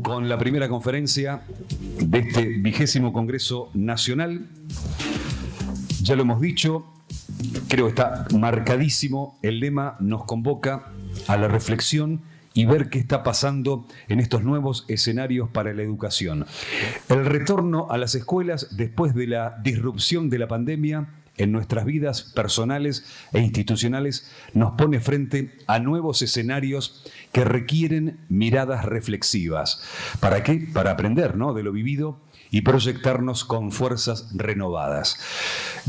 con la primera conferencia de este 20º Congreso Nacional. Ya lo hemos dicho, creo que está marcadísimo, el lema nos convoca a la reflexión y ver qué está pasando en estos nuevos escenarios para la educación. El retorno a las escuelas después de la disrupción de la pandemia en nuestras vidas personales e institucionales nos pone frente a nuevos escenarios que requieren miradas reflexivas. ¿Para qué? Para aprender, ¿no?, de lo vivido y proyectarnos con fuerzas renovadas.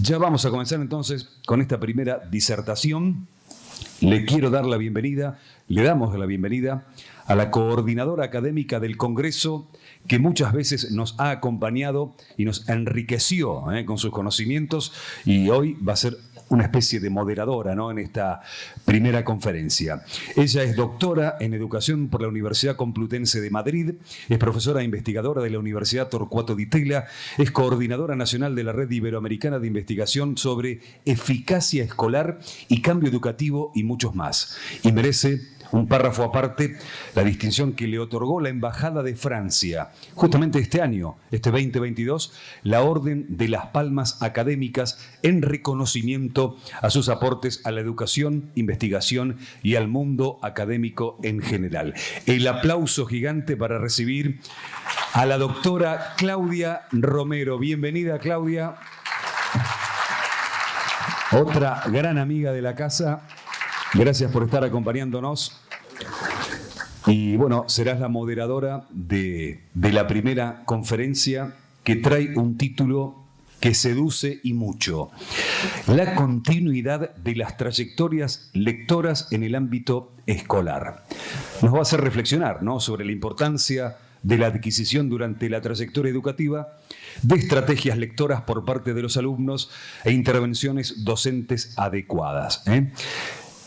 Ya vamos a comenzar entonces con esta primera disertación. Le quiero dar la bienvenida, le damos la bienvenida a la coordinadora académica del Congreso, que muchas veces nos ha acompañado y nos enriqueció con sus conocimientos, y hoy va a ser una especie de moderadora, ¿no?, en esta primera conferencia. Ella es doctora en Educación por la Universidad Complutense de Madrid, es profesora e investigadora de la Universidad Torcuato Di Tella, es coordinadora nacional de la Red Iberoamericana de Investigación sobre Eficacia Escolar y Cambio Educativo y muchos más. Y merece un párrafo aparte la distinción que le otorgó la Embajada de Francia, justamente este año, este 2022, la Orden de las Palmas Académicas en reconocimiento a sus aportes a la educación, investigación y al mundo académico en general. El aplauso gigante para recibir a la doctora Claudia Romero. Bienvenida, Claudia. Otra gran amiga de la casa. Gracias por estar acompañándonos. Y bueno, serás la moderadora de la primera conferencia, que trae un título que seduce y mucho: la continuidad de las trayectorias lectoras en el ámbito escolar. Nos va a hacer reflexionar, ¿no?, sobre la importancia de la adquisición durante la trayectoria educativa de estrategias lectoras por parte de los alumnos e intervenciones docentes adecuadas.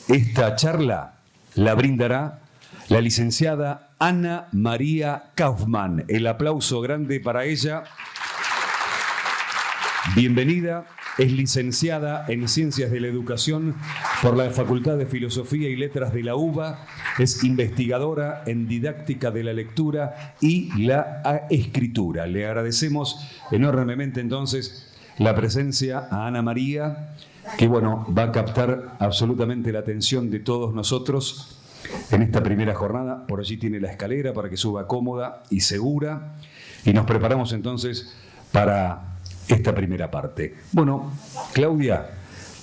Esta charla la brindará la licenciada Ana María Kaufmann. El aplauso grande para ella. Bienvenida. Es licenciada en Ciencias de la Educación por la Facultad de Filosofía y Letras de la UBA. Es investigadora en Didáctica de la Lectura y la Escritura. Le agradecemos enormemente entonces la presencia a Ana María, que bueno, va a captar absolutamente la atención de todos nosotros en esta primera jornada. Por allí tiene la escalera para que suba cómoda y segura, y nos preparamos entonces para esta primera parte. Bueno, Claudia,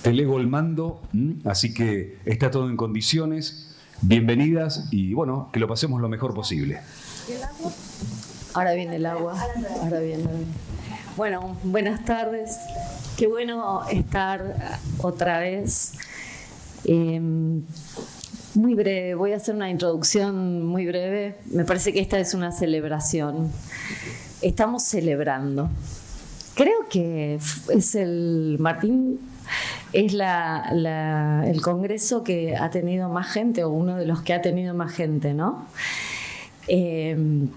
te lego el mando, así que está todo en condiciones. Bienvenidas y bueno, que lo pasemos lo mejor posible. ¿El agua? Ahora viene el agua. Ahora viene. Bueno, buenas tardes. Qué bueno estar otra vez. Muy breve, voy a hacer una introducción muy breve. Me parece que esta es una celebración. Estamos celebrando. Creo que es el Martín, es el congreso que ha tenido más gente, o uno de los que ha tenido más gente, ¿no? ¿Qué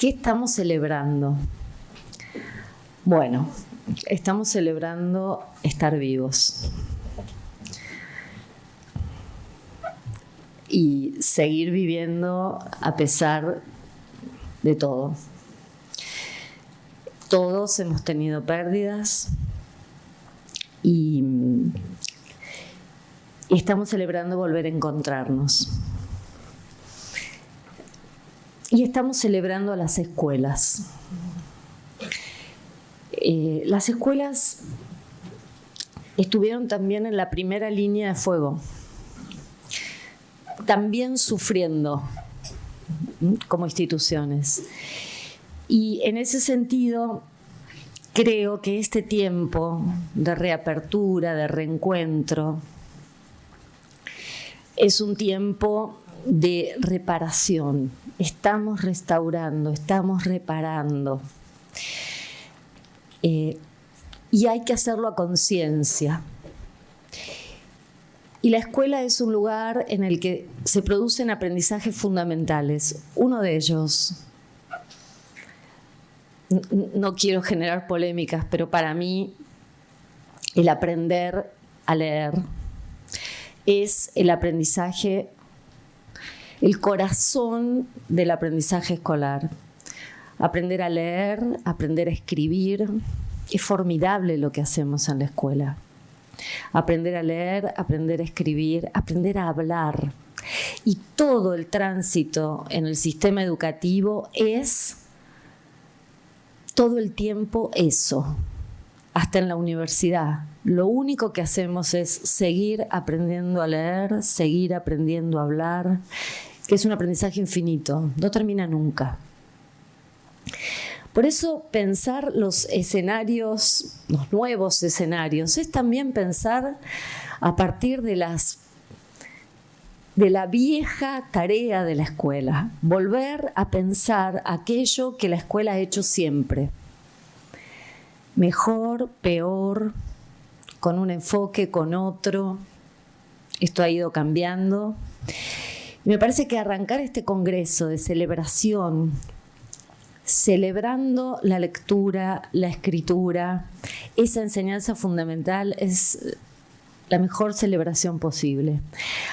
estamos celebrando? Bueno, estamos celebrando estar vivos y seguir viviendo a pesar de todo. Todos hemos tenido pérdidas y estamos celebrando volver a encontrarnos. Y estamos celebrando las escuelas. Las escuelas estuvieron también en la primera línea de fuego, también sufriendo como instituciones. Y en ese sentido, creo que este tiempo de reapertura, de reencuentro, es un tiempo de reparación. Estamos restaurando, estamos reparando. Y hay que hacerlo a conciencia. Y la escuela es un lugar en el que se producen aprendizajes fundamentales. Uno de ellos, no quiero generar polémicas, pero para mí el aprender a leer es el aprendizaje, el corazón del aprendizaje escolar. Aprender a leer, aprender a escribir. Es formidable lo que hacemos en la escuela. Aprender a leer, aprender a escribir, aprender a hablar. Y todo el tránsito en el sistema educativo es todo el tiempo eso, hasta en la universidad. Lo único que hacemos es seguir aprendiendo a leer, seguir aprendiendo a hablar, que es un aprendizaje infinito, no termina nunca. Por eso pensar los escenarios, los nuevos escenarios, es también pensar a partir de la vieja tarea de la escuela, volver a pensar aquello que la escuela ha hecho siempre. Mejor, peor, con un enfoque, con otro. Esto ha ido cambiando. Y me parece que arrancar este congreso de celebración, celebrando la lectura, la escritura, esa enseñanza fundamental es la mejor celebración posible.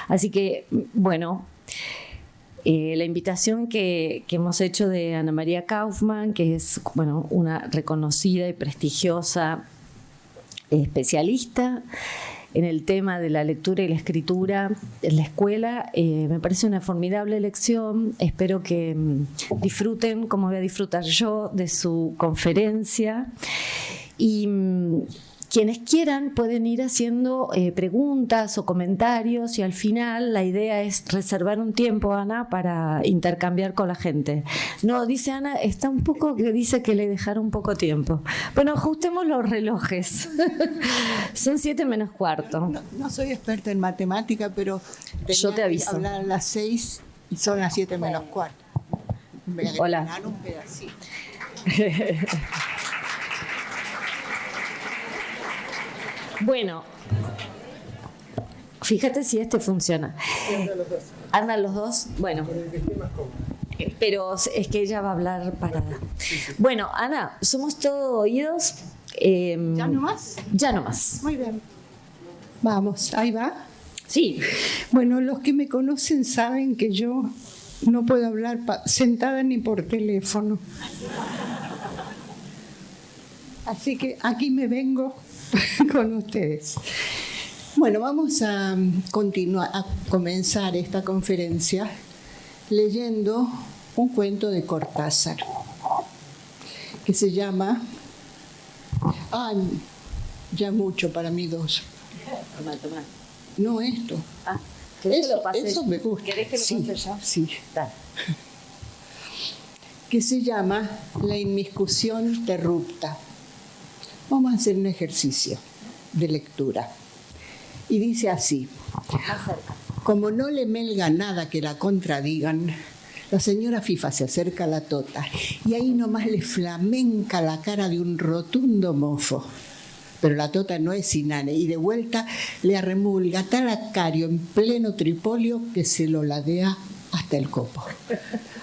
Así que, bueno, la invitación que hemos hecho de Ana María Kaufman, que es, bueno, una reconocida y prestigiosa especialista en el tema de la lectura y la escritura en la escuela, me parece una formidable lección. Espero que disfruten, como voy a disfrutar yo, de su conferencia. Y quienes quieran pueden ir haciendo preguntas o comentarios, y al final la idea es reservar un tiempo, Ana, para intercambiar con la gente. No, dice Ana, está un poco que dice que le dejaron poco tiempo. Bueno, ajustemos los relojes. Son 7:45. No soy experta en matemática, pero yo te aviso. Hablar a las 6 y son las 7:45. Hola. Un pedacito. Bueno, fíjate si este funciona. ¿Andan los dos? Bueno. Pero es que ella va a hablar parada. Bueno, Ana, somos todos oídos. ¿Ya no más? Ya no más. Muy bien. Vamos, ahí va. Sí. Bueno, los que me conocen saben que yo no puedo hablar sentada ni por teléfono. Así que aquí me vengo con ustedes. Bueno, vamos a comenzar esta conferencia leyendo un cuento de Cortázar que se llama ya mucho para mí dos. Tomá. No esto. ¿Querés que lo pase? Eso me gusta. ¿Querés que lo pase ya? Sí. Dale. Que se llama La inmiscusión terrupta. Vamos a hacer un ejercicio de lectura. Y dice así: como no le melga nada que la contradigan, la señora Fifa se acerca a la tota y ahí nomás le flamenca la cara de un rotundo mofo. Pero la tota no es inane y de vuelta le arremulga tal acario en pleno tripolio que se lo ladea hasta el copo.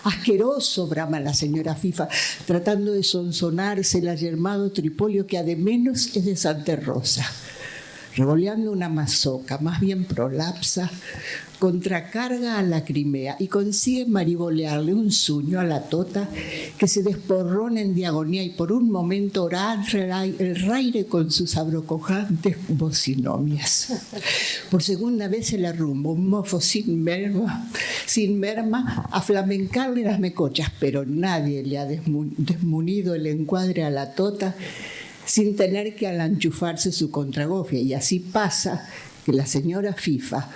Asqueroso, brama la señora Fifa, tratando de sonsonarse el ayermado tripolio que además es de Santa Rosa. Revoleando una mazoca, más bien prolapsa, contracarga a la Crimea y consigue maribolearle un sueño a la tota que se desporrona en diagonía y por un momento orar el raire con sus abrocojantes bocinomias. Por segunda vez se le arrumba un mofo sin merma, a flamencarle las mecochas, pero nadie le ha desmunido el encuadre a la tota sin tener que alanchufarse su contragofia. Y así pasa que la señora Fifa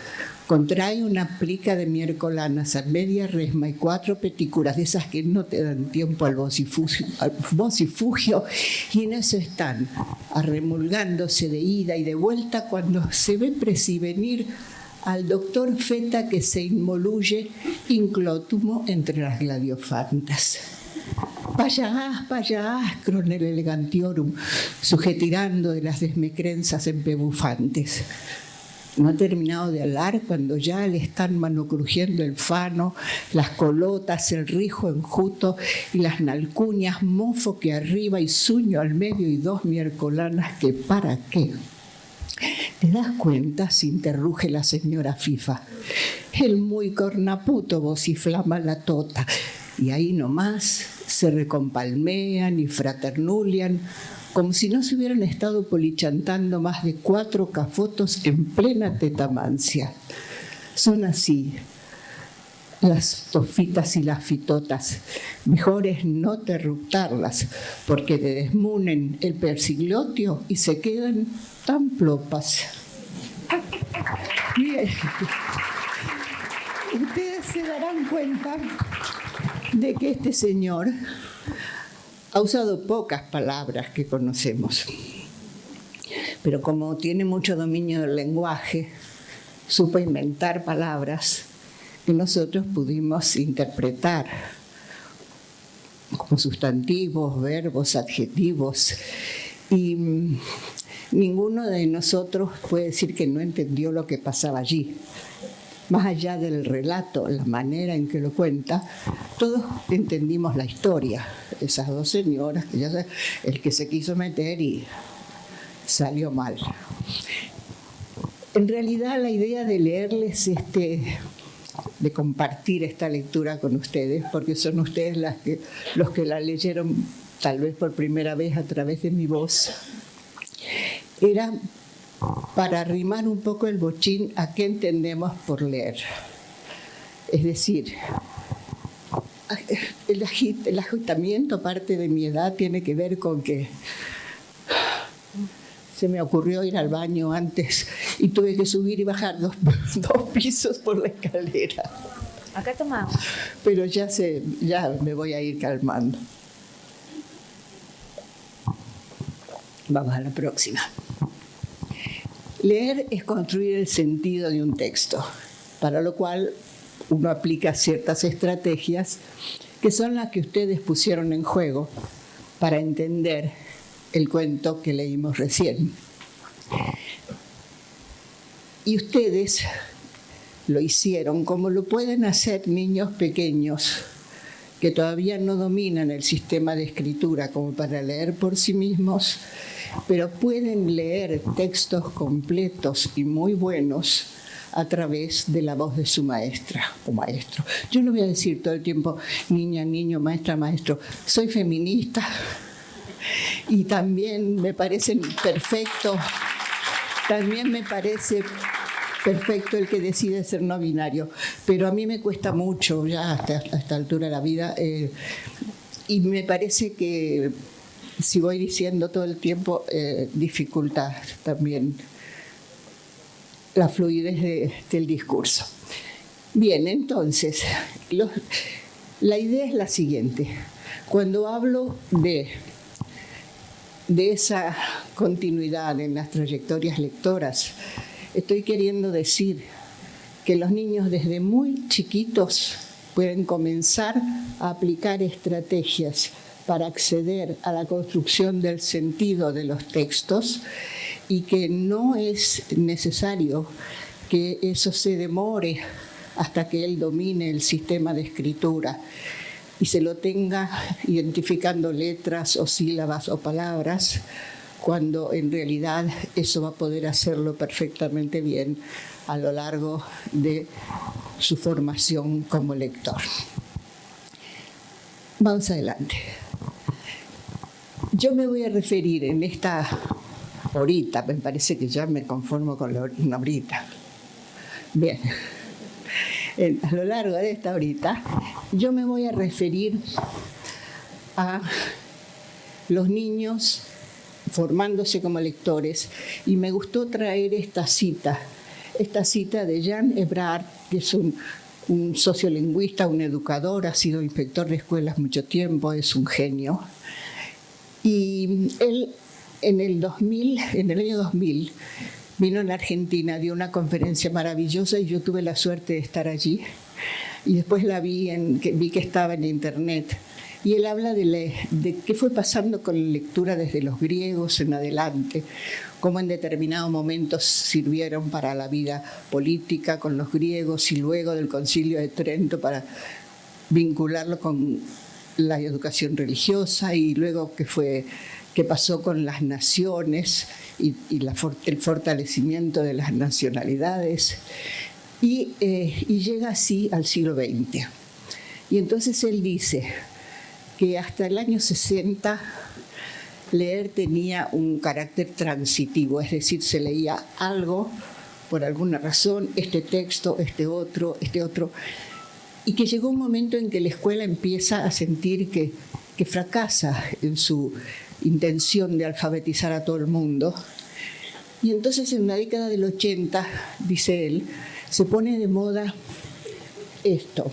contrae una plica de miércolanas a media resma y 4 peticuras de esas que no te dan tiempo al vocifugio, y en eso están, arremulgándose de ida y de vuelta cuando se ve presivenir al doctor Feta que se inmoluye inclótumo entre las gladiofantas. Payas, cronel elegantiorum, sujetirando de las desmecrenzas empebufantes. No ha terminado de hablar cuando ya le están manocrujiendo el fano, las colotas, el rijo enjuto y las nalcuñas, mofo que arriba y suño al medio y 2 miércolanas que para qué. ¿Te das cuenta? Se interruge la señora Fifa. El muy cornaputo vociflama la tota. Y ahí nomás se recompalmean y fraternulian, como si no se hubieran estado polichantando más de 4 cafotos en plena tetamancia. Son así las tofitas y las fitotas. Mejor es no terruptarlas, porque te desmunen el persiglotio y se quedan tan plopas. Bien. Ustedes se darán cuenta de que este señor ha usado pocas palabras que conocemos, pero como tiene mucho dominio del lenguaje, supo inventar palabras que nosotros pudimos interpretar como sustantivos, verbos, adjetivos, y ninguno de nosotros puede decir que no entendió lo que pasaba allí. Más allá del relato, la manera en que lo cuenta, todos entendimos la historia. Esas 2 señoras, que ya sé, el que se quiso meter y salió mal. En realidad, la idea de leerles de compartir esta lectura con ustedes, porque son ustedes los que la leyeron tal vez por primera vez a través de mi voz, era para arrimar un poco el bochín a qué entendemos por leer. Es decir, el agitamiento, parte de mi edad, tiene que ver con que se me ocurrió ir al baño antes y tuve que subir y bajar 2 pisos por la escalera. Acá tomamos. Pero ya me voy a ir calmando. Vamos a la próxima. Leer es construir el sentido de un texto, para lo cual uno aplica ciertas estrategias que son las que ustedes pusieron en juego para entender el cuento que leímos recién. Y ustedes lo hicieron como lo pueden hacer niños pequeños que todavía no dominan el sistema de escritura como para leer por sí mismos, pero pueden leer textos completos y muy buenos a través de la voz de su maestra o maestro. Yo no voy a decir todo el tiempo niña, niño, maestra, maestro. Soy feminista y también me parece perfecto el que decide ser no binario, pero a mí me cuesta mucho ya hasta esta altura de la vida y me parece que si voy diciendo todo el tiempo dificulta también la fluidez del discurso. Bien, entonces, la idea es la siguiente. Cuando hablo de esa continuidad en las trayectorias lectoras, estoy queriendo decir que los niños desde muy chiquitos pueden comenzar a aplicar estrategias para acceder a la construcción del sentido de los textos y que no es necesario que eso se demore hasta que él domine el sistema de escritura y se lo tenga identificando letras o sílabas o palabras, cuando en realidad eso va a poder hacerlo perfectamente bien a lo largo de su formación como lector. Vamos adelante. Yo me voy a referir en esta horita, me parece que ya me conformo con una horita. Bien, a lo largo de esta horita, yo me voy a referir a los niños formándose como lectores y me gustó traer esta cita de Jean Ebrard, que es un sociolingüista, un educador, ha sido inspector de escuelas mucho tiempo, es un genio. Y él en el año 2000, vino a la Argentina, dio una conferencia maravillosa y yo tuve la suerte de estar allí. Y después vi que estaba en internet. Y él habla de qué fue pasando con la lectura desde los griegos en adelante, cómo en determinados momentos sirvieron para la vida política con los griegos y luego del Concilio de Trento para vincularlo con la educación religiosa y luego que fue qué pasó con las naciones y el fortalecimiento de las nacionalidades, y llega así al siglo XX. Y entonces él dice que hasta el año 60 leer tenía un carácter transitivo, es decir, se leía algo por alguna razón, este texto, este otro, y que llegó un momento en que la escuela empieza a sentir que fracasa en su intención de alfabetizar a todo el mundo. Y entonces en la década del 80, dice él, se pone de moda esto,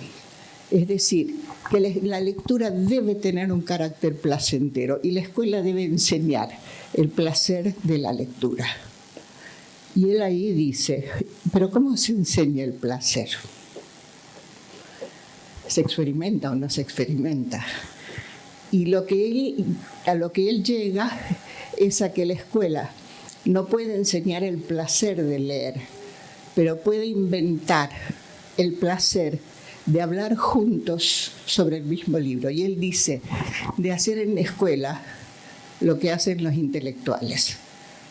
es decir, que la lectura debe tener un carácter placentero y la escuela debe enseñar el placer de la lectura. Y él ahí dice, ¿pero cómo se enseña el placer? ¿Se experimenta o no se experimenta? Y a lo que él llega es a que la escuela no puede enseñar el placer de leer, pero puede inventar el placer de hablar juntos sobre el mismo libro. Y él dice, de hacer en la escuela lo que hacen los intelectuales.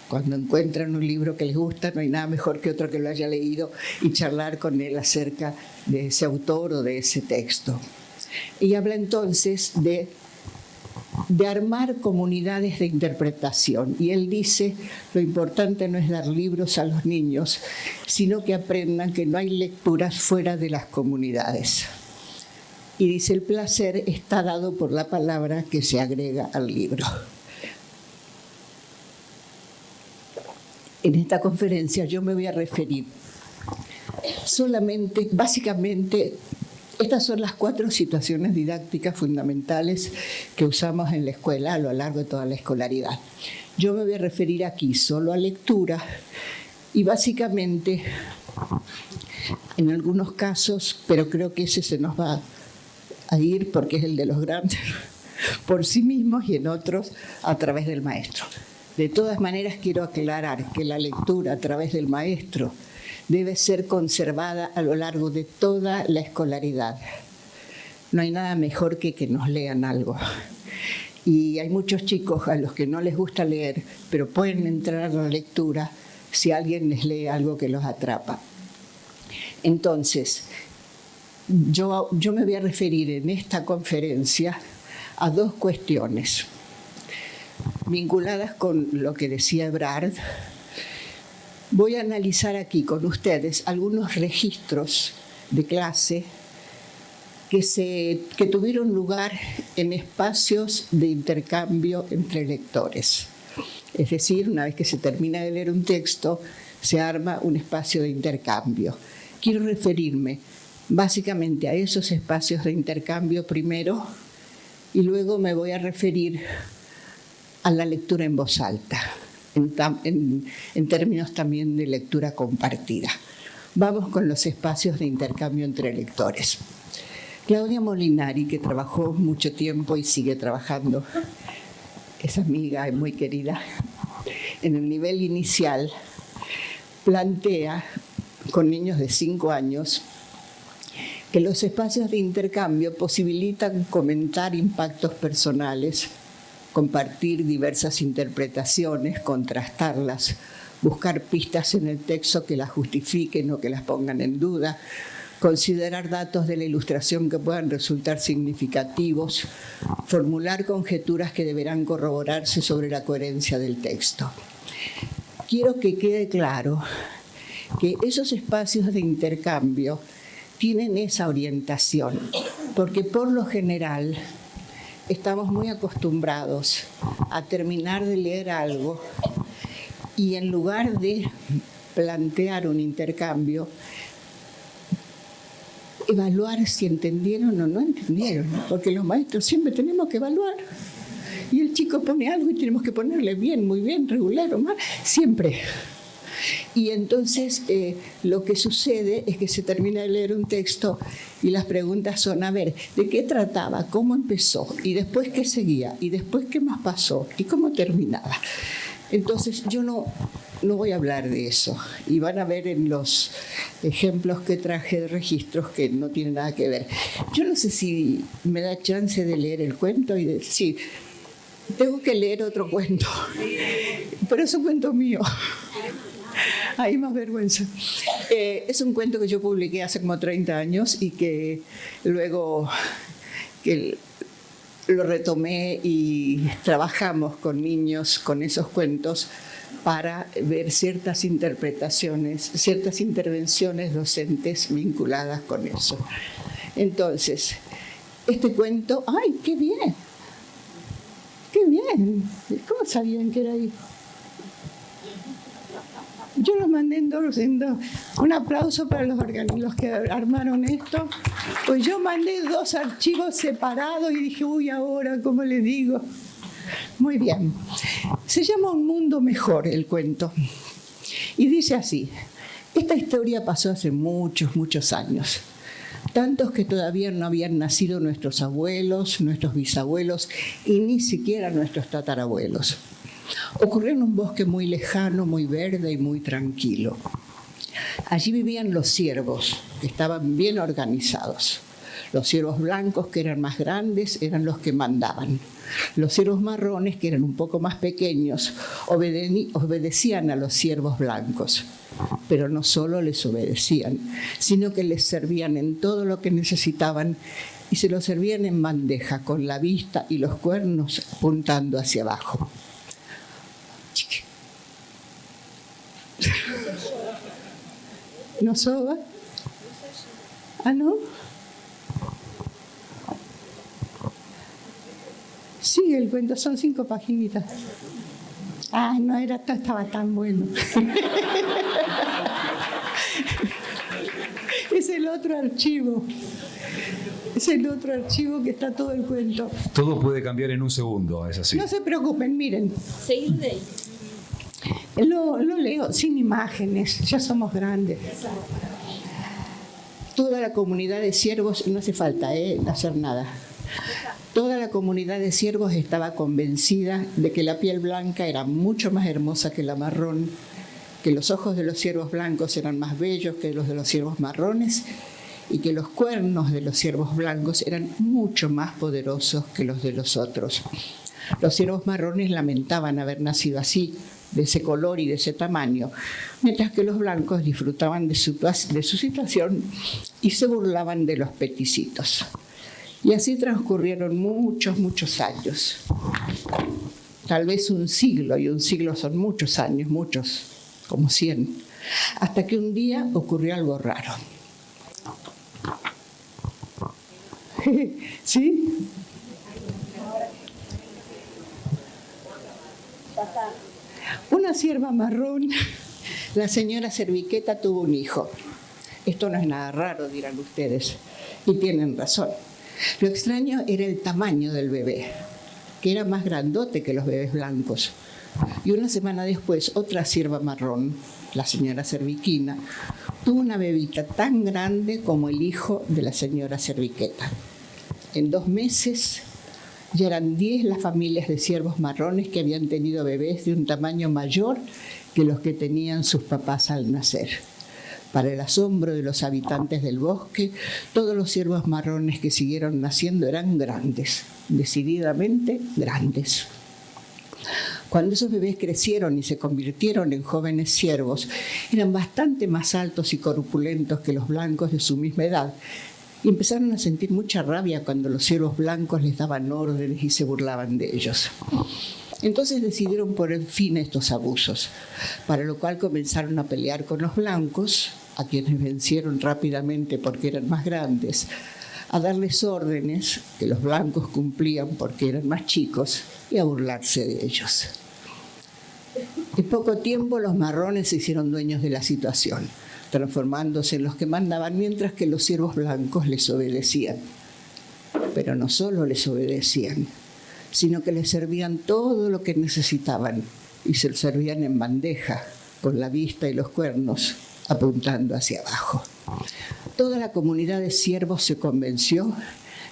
Cuando encuentran un libro que les gusta, no hay nada mejor que otro que lo haya leído y charlar con él acerca de ese autor o de ese texto. Y habla entonces de armar comunidades de interpretación. Y él dice, lo importante no es dar libros a los niños, sino que aprendan que no hay lecturas fuera de las comunidades. Y dice, el placer está dado por la palabra que se agrega al libro. En esta conferencia yo me voy a referir solamente, básicamente, estas son las 4 situaciones didácticas fundamentales que usamos en la escuela a lo largo de toda la escolaridad. Yo me voy a referir aquí solo a lectura y básicamente, en algunos casos, pero creo que ese se nos va a ir porque es el de los grandes, por sí mismos, y en otros a través del maestro. De todas maneras, quiero aclarar que la lectura a través del maestro debe ser conservada a lo largo de toda la escolaridad. No hay nada mejor que nos lean algo. Y hay muchos chicos a los que no les gusta leer, pero pueden entrar a la lectura si alguien les lee algo que los atrapa. Entonces, yo me voy a referir en esta conferencia a 2 cuestiones vinculadas con lo que decía Ebrard. Voy a analizar aquí con ustedes algunos registros de clase que tuvieron lugar en espacios de intercambio entre lectores. Es decir, una vez que se termina de leer un texto, se arma un espacio de intercambio. Quiero referirme básicamente a esos espacios de intercambio primero y luego me voy a referir a la lectura en voz alta, en términos también de lectura compartida. Vamos con los espacios de intercambio entre lectores. Claudia Molinari, que trabajó mucho tiempo y sigue trabajando, es amiga y muy querida, en el nivel inicial, plantea con niños de 5 años que los espacios de intercambio posibilitan comentar impactos personales, compartir diversas interpretaciones, contrastarlas, buscar pistas en el texto que las justifiquen o que las pongan en duda, considerar datos de la ilustración que puedan resultar significativos, formular conjeturas que deberán corroborarse sobre la coherencia del texto. Quiero que quede claro que esos espacios de intercambio tienen esa orientación, porque por lo general estamos muy acostumbrados a terminar de leer algo y en lugar de plantear un intercambio, evaluar si entendieron o no entendieron, porque los maestros siempre tenemos que evaluar. Y el chico pone algo y tenemos que ponerle bien, muy bien, regular o mal, siempre. Y entonces lo que sucede es que se termina de leer un texto y las preguntas son, a ver, ¿de qué trataba? ¿Cómo empezó? ¿Y después qué seguía? ¿Y después qué más pasó? ¿Y cómo terminaba? Entonces yo no voy a hablar de eso. Y van a ver en los ejemplos que traje de registros que no tienen nada que ver. Yo no sé si me da chance de leer el cuento y decir, Tengo que leer otro cuento, pero es un cuento mío. Hay más vergüenza. Es un cuento que yo publiqué hace como 30 años y que luego lo retomé y trabajamos con niños con esos cuentos para ver ciertas interpretaciones, ciertas intervenciones docentes vinculadas con eso. Entonces, este cuento, ¡ay, qué bien! ¡Qué bien! ¿Cómo sabían que era ahí? Yo lo mandé en dos. Un aplauso para los que armaron esto. Pues yo mandé 2 archivos separados y dije, uy, ahora, ¿cómo le digo? Muy bien. Se llama Un mundo mejor el cuento. Y dice así, esta historia pasó hace muchos, muchos años. Tantos que todavía no habían nacido nuestros abuelos, nuestros bisabuelos y ni siquiera nuestros tatarabuelos. Ocurrió en un bosque muy lejano, muy verde y muy tranquilo. Allí vivían los ciervos, que estaban bien organizados. Los ciervos blancos, que eran más grandes, eran los que mandaban. Los ciervos marrones, que eran un poco más pequeños, obedecían a los ciervos blancos. Pero no solo les obedecían, sino que les servían en todo lo que necesitaban y se lo servían en bandeja, con la vista y los cuernos apuntando hacia abajo. ¿No soba? ¿Ah, no? Sí, el cuento son 5 paginitas. Ah, no estaba tan bueno. Es el otro archivo. Es el otro archivo que está todo el cuento. Todo puede cambiar en un segundo, es así. No se preocupen, miren. Seguir de ahí. Lo leo sin imágenes, ya somos grandes. Toda la comunidad de ciervos, no hace falta hacer nada. Toda la comunidad de ciervos estaba convencida de que la piel blanca era mucho más hermosa que la marrón, que los ojos de los ciervos blancos eran más bellos que los de los ciervos marrones y que los cuernos de los ciervos blancos eran mucho más poderosos que los de los otros. Los ciervos marrones lamentaban haber nacido así, de ese color y de ese tamaño, mientras que los blancos disfrutaban de su situación y se burlaban de los peticitos. Y así transcurrieron muchos, muchos años. Tal vez un siglo, y un siglo son muchos años, muchos, como 100, hasta que un día ocurrió algo raro. ¿Sí? Una cierva marrón, la señora Cerviqueta, tuvo un hijo. Esto no es nada raro, dirán ustedes, y tienen razón. Lo extraño era el tamaño del bebé, que era más grandote que los bebés blancos. Y una semana después, otra cierva marrón, la señora Cerviquina, tuvo una bebita tan grande como el hijo de la señora Cerviqueta. En 2 meses ya eran 10 las familias de ciervos marrones que habían tenido bebés de un tamaño mayor que los que tenían sus papás al nacer. Para el asombro de los habitantes del bosque, todos los ciervos marrones que siguieron naciendo eran grandes, decididamente grandes. Cuando esos bebés crecieron y se convirtieron en jóvenes ciervos, eran bastante más altos y corpulentos que los blancos de su misma edad, y empezaron a sentir mucha rabia cuando los ciervos blancos les daban órdenes y se burlaban de ellos. Entonces decidieron poner fin a estos abusos, para lo cual comenzaron a pelear con los blancos, a quienes vencieron rápidamente porque eran más grandes, a darles órdenes que los blancos cumplían porque eran más chicos y a burlarse de ellos. En poco tiempo los marrones se hicieron dueños de la situación, transformándose en los que mandaban mientras que los ciervos blancos les obedecían. Pero no solo les obedecían, sino que les servían todo lo que necesitaban y se lo servían en bandeja, con la vista y los cuernos apuntando hacia abajo. Toda la comunidad de ciervos se convenció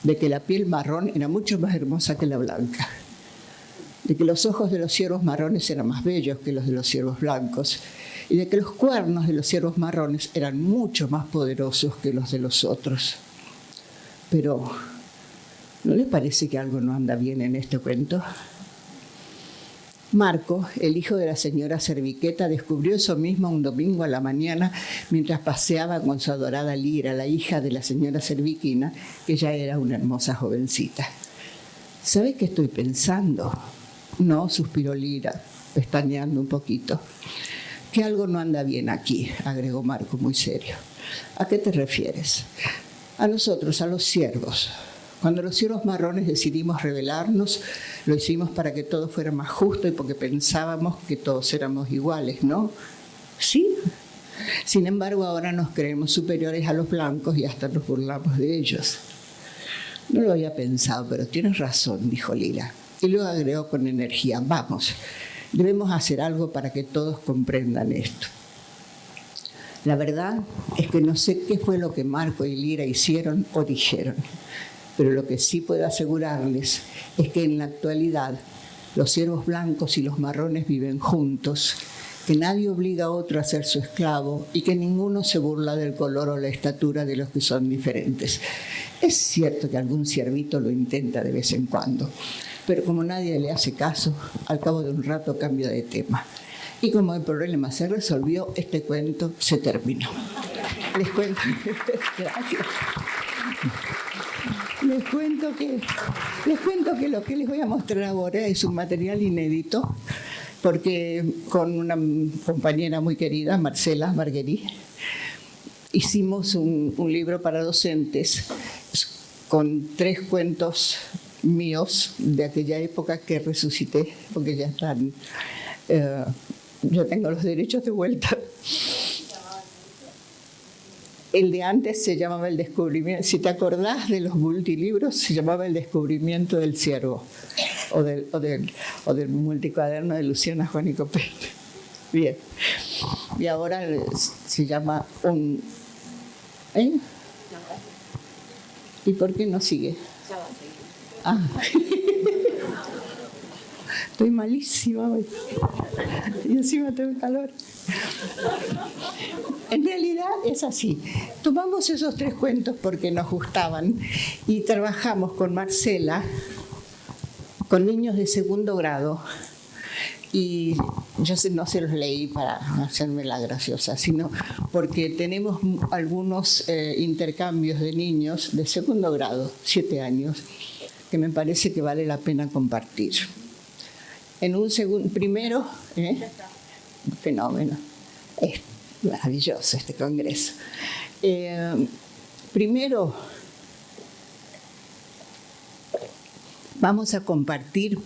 de que la piel marrón era mucho más hermosa que la blanca, de que los ojos de los ciervos marrones eran más bellos que los de los ciervos blancos y de que los cuernos de los ciervos marrones eran mucho más poderosos que los de los otros. Pero, ¿no les parece que algo no anda bien en este cuento? Marco, el hijo de la señora Serviqueta, descubrió eso mismo un domingo a la mañana mientras paseaba con su adorada Lira, la hija de la señora Serviquina, que ya era una hermosa jovencita. ¿Sabe qué estoy pensando? No, suspiró Lira, pestañeando un poquito. Que algo no anda bien aquí, agregó Marco muy serio. ¿A qué te refieres? A nosotros, a los siervos. Cuando los siervos marrones decidimos rebelarnos, lo hicimos para que todo fuera más justo y porque pensábamos que todos éramos iguales, ¿no? Sí. Sin embargo, ahora nos creemos superiores a los blancos y hasta nos burlamos de ellos. No lo había pensado, pero tienes razón, dijo Lira. Y luego agregó con energía, vamos, debemos hacer algo para que todos comprendan esto. La verdad es que no sé qué fue lo que Marco y Lira hicieron o dijeron, pero lo que sí puedo asegurarles es que en la actualidad los siervos blancos y los marrones viven juntos, que nadie obliga a otro a ser su esclavo y que ninguno se burla del color o la estatura de los que son diferentes. Es cierto que algún ciervito lo intenta de vez en cuando, pero como nadie le hace caso, al cabo de un rato cambia de tema. Y como el problema se resolvió, este cuento se terminó. Les cuento, gracias. Les cuento que lo que les voy a mostrar ahora es un material inédito, porque con una compañera muy querida, Marcela Marguerite, hicimos un libro para docentes con 3 cuentos míos de aquella época que resucité, porque ya están, yo tengo los derechos de vuelta. El de antes se llamaba El Descubrimiento, si te acordás de los multilibros, se llamaba El Descubrimiento del Ciervo, o del multicuaderno de Luciana Juan y Copete. Bien. Y ahora se llama un... ¿Eh? ¿Y por qué no sigue? Ya va a seguir. Ah. Estoy malísima hoy. Y encima tengo calor. En realidad es así. Tomamos esos 3 cuentos porque nos gustaban y trabajamos con Marcela, con niños de segundo grado. Y yo no se los leí para hacerme la graciosa, sino porque tenemos algunos intercambios de niños de segundo grado, 7 años, que me parece que vale la pena compartir. En un primero, fenómeno, es maravilloso este congreso. Primero, vamos a compartir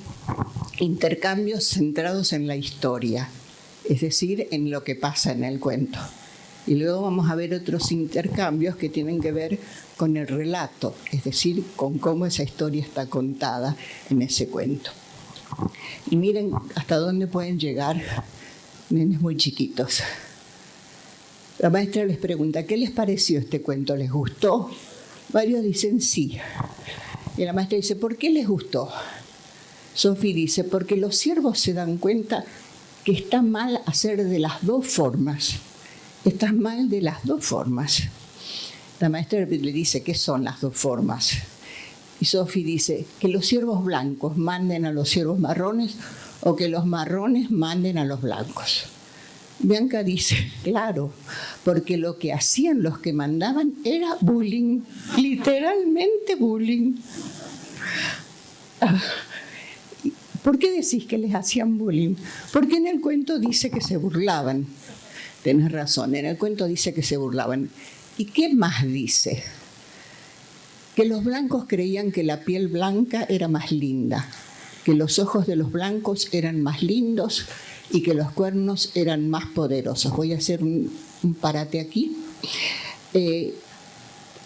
intercambios centrados en la historia, es decir, en lo que pasa en el cuento. Y luego vamos a ver otros intercambios que tienen que ver con el relato, es decir, con cómo esa historia está contada en ese cuento. Y miren hasta dónde pueden llegar nenes muy chiquitos. La maestra les pregunta, ¿qué les pareció este cuento? ¿Les gustó? Varios dicen sí. Y la maestra dice, ¿por qué les gustó? Sophie dice, porque los siervos se dan cuenta que está mal hacer de las 2 formas. Está mal de las 2 formas. La maestra le dice, ¿qué son las 2 formas? Y Sophie dice, que los siervos blancos manden a los siervos marrones o que los marrones manden a los blancos. Bianca dice, claro, porque lo que hacían los que mandaban era bullying, literalmente bullying. ¿Por qué decís que les hacían bullying? Porque en el cuento dice que se burlaban. Tenés razón, en el cuento dice que se burlaban. ¿Y qué más dice? Que los blancos creían que la piel blanca era más linda, que los ojos de los blancos eran más lindos y que los cuernos eran más poderosos. Voy a hacer un parate aquí.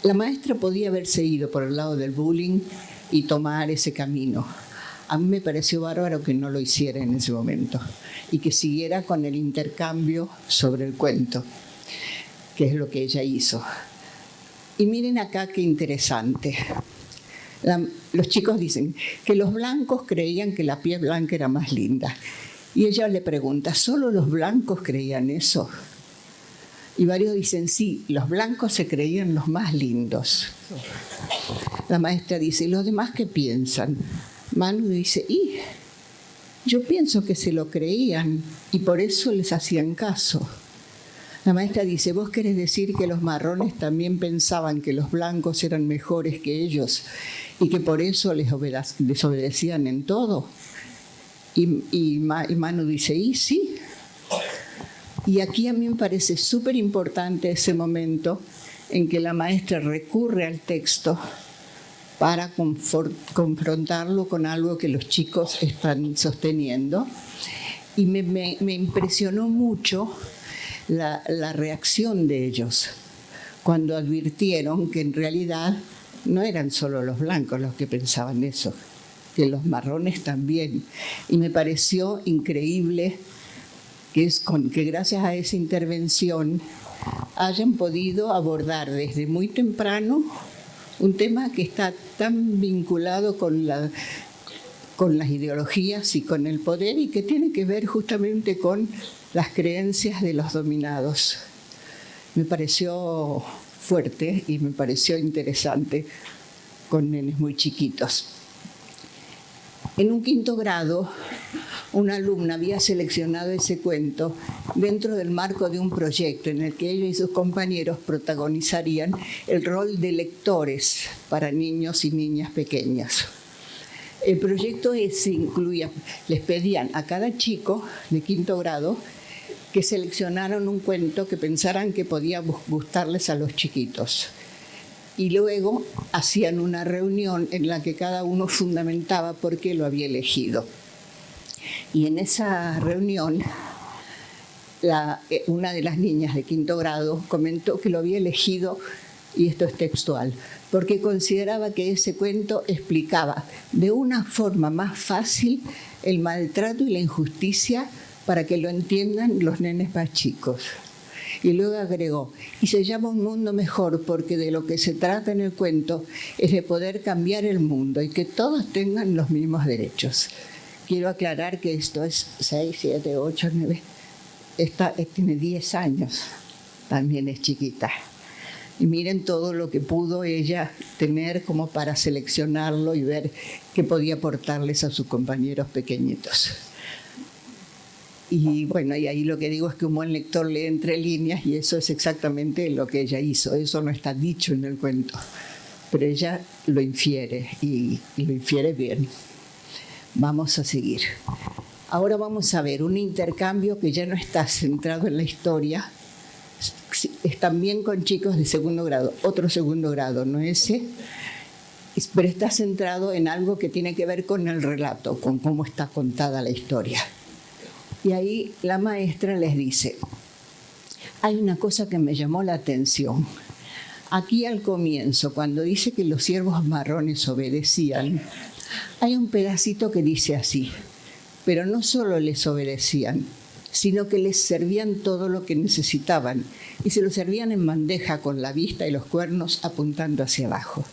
La maestra podía haberse ido por el lado del bullying y tomar ese camino. A mí me pareció bárbaro que no lo hiciera en ese momento y que siguiera con el intercambio sobre el cuento, que es lo que ella hizo. Y miren acá qué interesante. Los chicos dicen que los blancos creían que la piel blanca era más linda. Y ella le pregunta, ¿solo los blancos creían eso? Y varios dicen, sí, los blancos se creían los más lindos. La maestra dice, ¿y los demás qué piensan? Manu dice, Yo pienso que se lo creían y por eso les hacían caso. La maestra dice, ¿vos querés decir que los marrones también pensaban que los blancos eran mejores que ellos y que por eso les obedecían en todo? Y Manu dice, ¿y sí? Y aquí a mí me parece súper importante ese momento en que la maestra recurre al texto para confrontarlo con algo que los chicos están sosteniendo. Y me impresionó mucho la reacción de ellos cuando advirtieron que en realidad no eran solo los blancos los que pensaban eso, que los marrones también. Y me pareció increíble que gracias a esa intervención hayan podido abordar desde muy temprano un tema que está tan vinculado con las ideologías y con el poder y que tiene que ver justamente con las creencias de los dominados. Me pareció fuerte y me pareció interesante con nenes muy chiquitos. En un quinto grado, una alumna había seleccionado ese cuento dentro del marco de un proyecto en el que ella y sus compañeros protagonizarían el rol de lectores para niños y niñas pequeñas. El proyecto ese incluía, les pedían a cada chico de quinto grado que seleccionaran un cuento que pensaran que podía gustarles a los chiquitos. Y luego hacían una reunión en la que cada uno fundamentaba por qué lo había elegido. Y en esa reunión, una de las niñas de quinto grado comentó que lo había elegido, y esto es textual, porque consideraba que ese cuento explicaba de una forma más fácil el maltrato y la injusticia para que lo entiendan los nenes más chicos. Y luego agregó, y se llama Un Mundo Mejor porque de lo que se trata en el cuento es de poder cambiar el mundo y que todos tengan los mismos derechos. Quiero aclarar que esto es 6, 7, 8, 9, tiene 10 años, también es chiquita. Y miren todo lo que pudo ella tener como para seleccionarlo y ver qué podía aportarles a sus compañeros pequeñitos. Y bueno, y ahí lo que digo es que un buen lector lee entre líneas y eso es exactamente lo que ella hizo. Eso no está dicho en el cuento, pero ella lo infiere y lo infiere bien. Vamos a seguir. Ahora vamos a ver un intercambio que ya no está centrado en la historia, es también con chicos de segundo grado, otro segundo grado, no ese, pero está centrado en algo que tiene que ver con el relato, con cómo está contada la historia. Y ahí la maestra les dice, hay una cosa que me llamó la atención. Aquí al comienzo, cuando dice que los ciervos marrones obedecían, hay un pedacito que dice así, pero no solo les obedecían, sino que les servían todo lo que necesitaban y se lo servían en bandeja con la vista y los cuernos apuntando hacia abajo.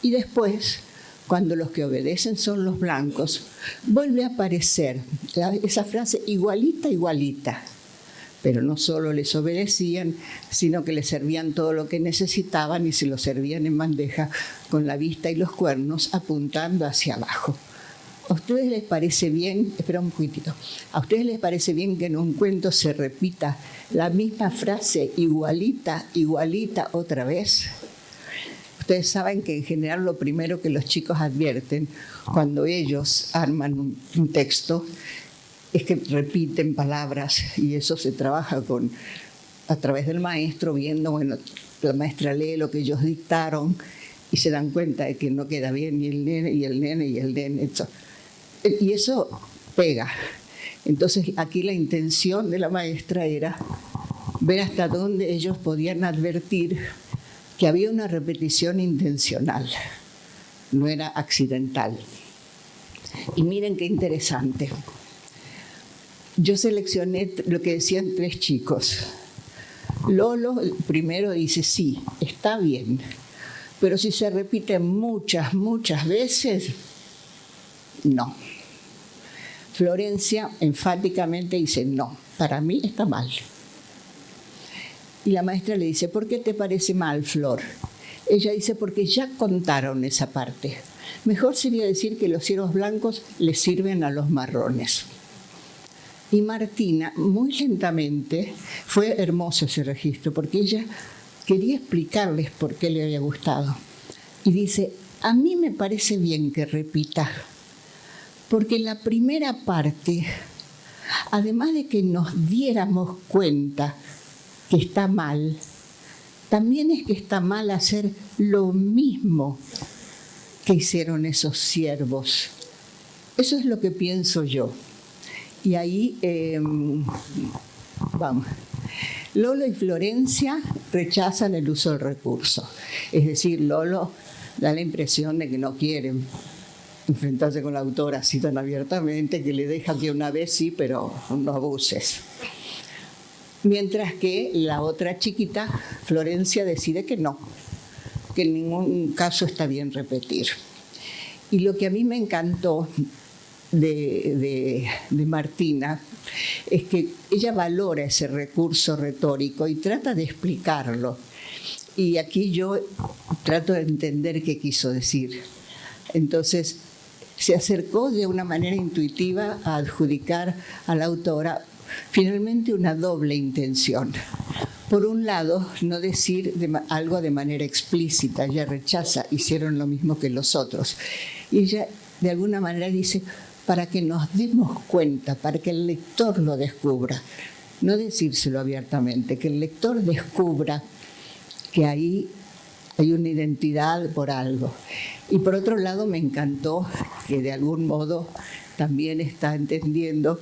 Y después, cuando los que obedecen son los blancos, vuelve a aparecer esa frase igualita, igualita. Pero no solo les obedecían, sino que les servían todo lo que necesitaban y se lo servían en bandeja con la vista y los cuernos apuntando hacia abajo. ¿A ustedes les parece bien? Espera un poquitito. ¿A ustedes les parece bien que en un cuento se repita la misma frase igualita, igualita otra vez? Ustedes saben que en general lo primero que los chicos advierten cuando ellos arman un texto es que repiten palabras y eso se trabaja a través del maestro, viendo, bueno, la maestra lee lo que ellos dictaron y se dan cuenta de que no queda bien y el nene. Y eso pega. Entonces aquí la intención de la maestra era ver hasta dónde ellos podían advertir que había una repetición intencional, no era accidental. Y miren qué interesante. Yo seleccioné lo que decían 3 chicos. Lolo primero dice, sí, está bien, pero si se repite muchas, muchas veces, no. Florencia enfáticamente dice, no, para mí está mal. Y la maestra le dice, ¿por qué te parece mal, Flor? Ella dice, porque ya contaron esa parte. Mejor sería decir que los ciervos blancos les sirven a los marrones. Y Martina, muy lentamente, fue hermoso ese registro, porque ella quería explicarles por qué le había gustado. Y dice, a mí me parece bien que repita, porque la primera parte, además de que nos diéramos cuenta que está mal, también es que está mal hacer lo mismo que hicieron esos ciervos. Eso es lo que pienso yo. Y ahí, vamos, Lolo y Florencia rechazan el uso del recurso. Es decir, Lolo da la impresión de que no quieren enfrentarse con la autora así tan abiertamente, que le deja que una vez sí, pero no abuses. Mientras que la otra chiquita, Florencia, decide que no, que en ningún caso está bien repetir. Y lo que a mí me encantó de Martina es que ella valora ese recurso retórico y trata de explicarlo. Y aquí yo trato de entender qué quiso decir. Entonces, se acercó de una manera intuitiva a adjudicar a la autora finalmente una doble intención. Por un lado, no decir algo de manera explícita, ella rechaza, hicieron lo mismo que los otros. Y ella de alguna manera dice, para que nos demos cuenta, para que el lector lo descubra, no decírselo abiertamente, que el lector descubra que ahí hay una identidad por algo. Y por otro lado me encantó que de algún modo también está entendiendo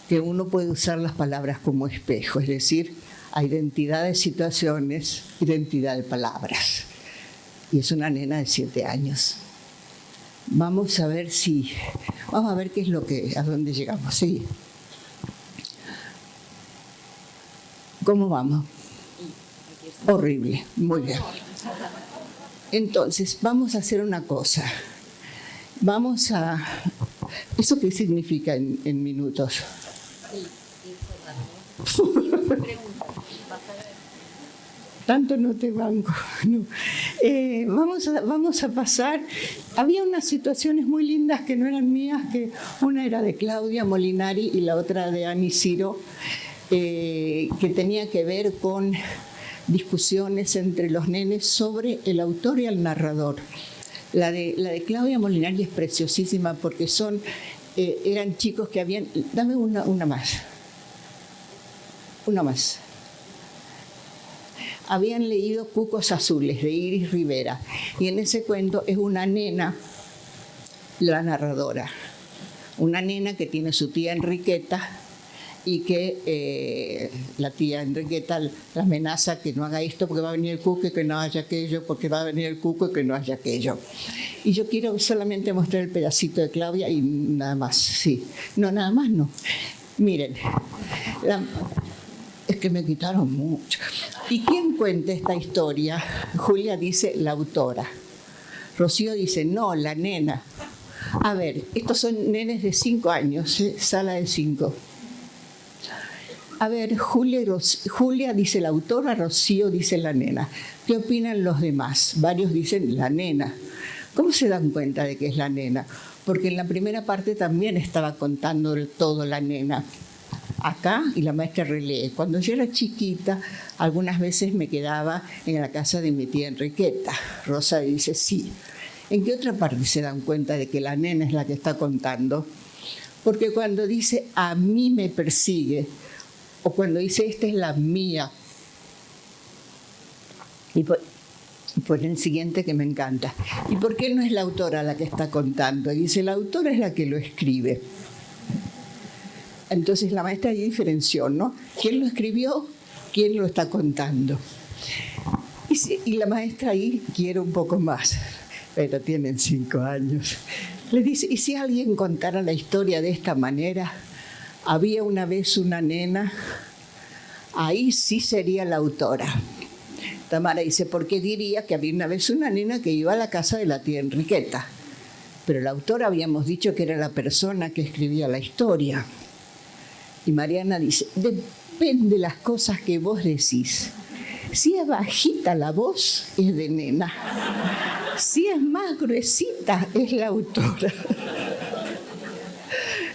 que uno puede usar las palabras como espejo, es decir, a identidad de situaciones, identidad de palabras. Y es una nena de 7 años. Vamos a ver qué es lo que, a dónde llegamos. Sí. ¿Cómo vamos? Horrible, muy bien. Entonces, vamos a hacer una cosa. Vamos a... ¿Eso qué significa en minutos? Tanto no te banco. No. Vamos a pasar. Había unas situaciones muy lindas que no eran mías, que una era de Claudia Molinari y la otra de Ani Ciro, que tenía que ver con discusiones entre los nenes sobre el autor y el narrador. La de Claudia Molinari es preciosísima porque eran chicos que habían... Dame una más. Una más. Habían leído Cucos Azules de Iris Rivera y en ese cuento es una nena, la narradora, una nena que tiene su tía Enriqueta y que la tía Enriqueta la amenaza que no haga esto porque va a venir el cuco y que no haya aquello, porque va a venir el cuco y que no haya aquello. Y yo quiero solamente mostrar el pedacito de Claudia y nada más, sí. No, nada más no. Miren, es que me quitaron mucho. ¿Y quién cuenta esta historia? Julia dice la autora. Rocío dice no, la nena. A ver, estos son nenes de 5 años, sala de 5. A ver, Julia dice la autora, Rocío dice la nena. ¿Qué opinan los demás? Varios dicen la nena. ¿Cómo se dan cuenta de que es la nena? Porque en la primera parte también estaba contando todo la nena. Acá, y la maestra relee. Cuando yo era chiquita, algunas veces me quedaba en la casa de mi tía Enriqueta. Rosa dice sí. ¿En qué otra parte se dan cuenta de que la nena es la que está contando? Porque cuando dice a mí me persigue, o cuando dice esta es la mía, y por el siguiente que me encanta. ¿Y por qué no es la autora la que está contando? Y dice la autora es la que lo escribe. Entonces la maestra ahí diferenció, ¿no? ¿Quién lo escribió? ¿Quién lo está contando? Y la maestra ahí quiere un poco más, pero tienen 5 años. Le dice, ¿y si alguien contara la historia de esta manera? Había una vez una nena, ahí sí sería la autora. Tamara dice, ¿por qué diría que había una vez una nena que iba a la casa de la tía Enriqueta? Pero la autora habíamos dicho que era la persona que escribía la historia. Y Mariana dice, depende de las cosas que vos decís. Si es bajita la voz, es de nena. Si es más gruesita, es la autora.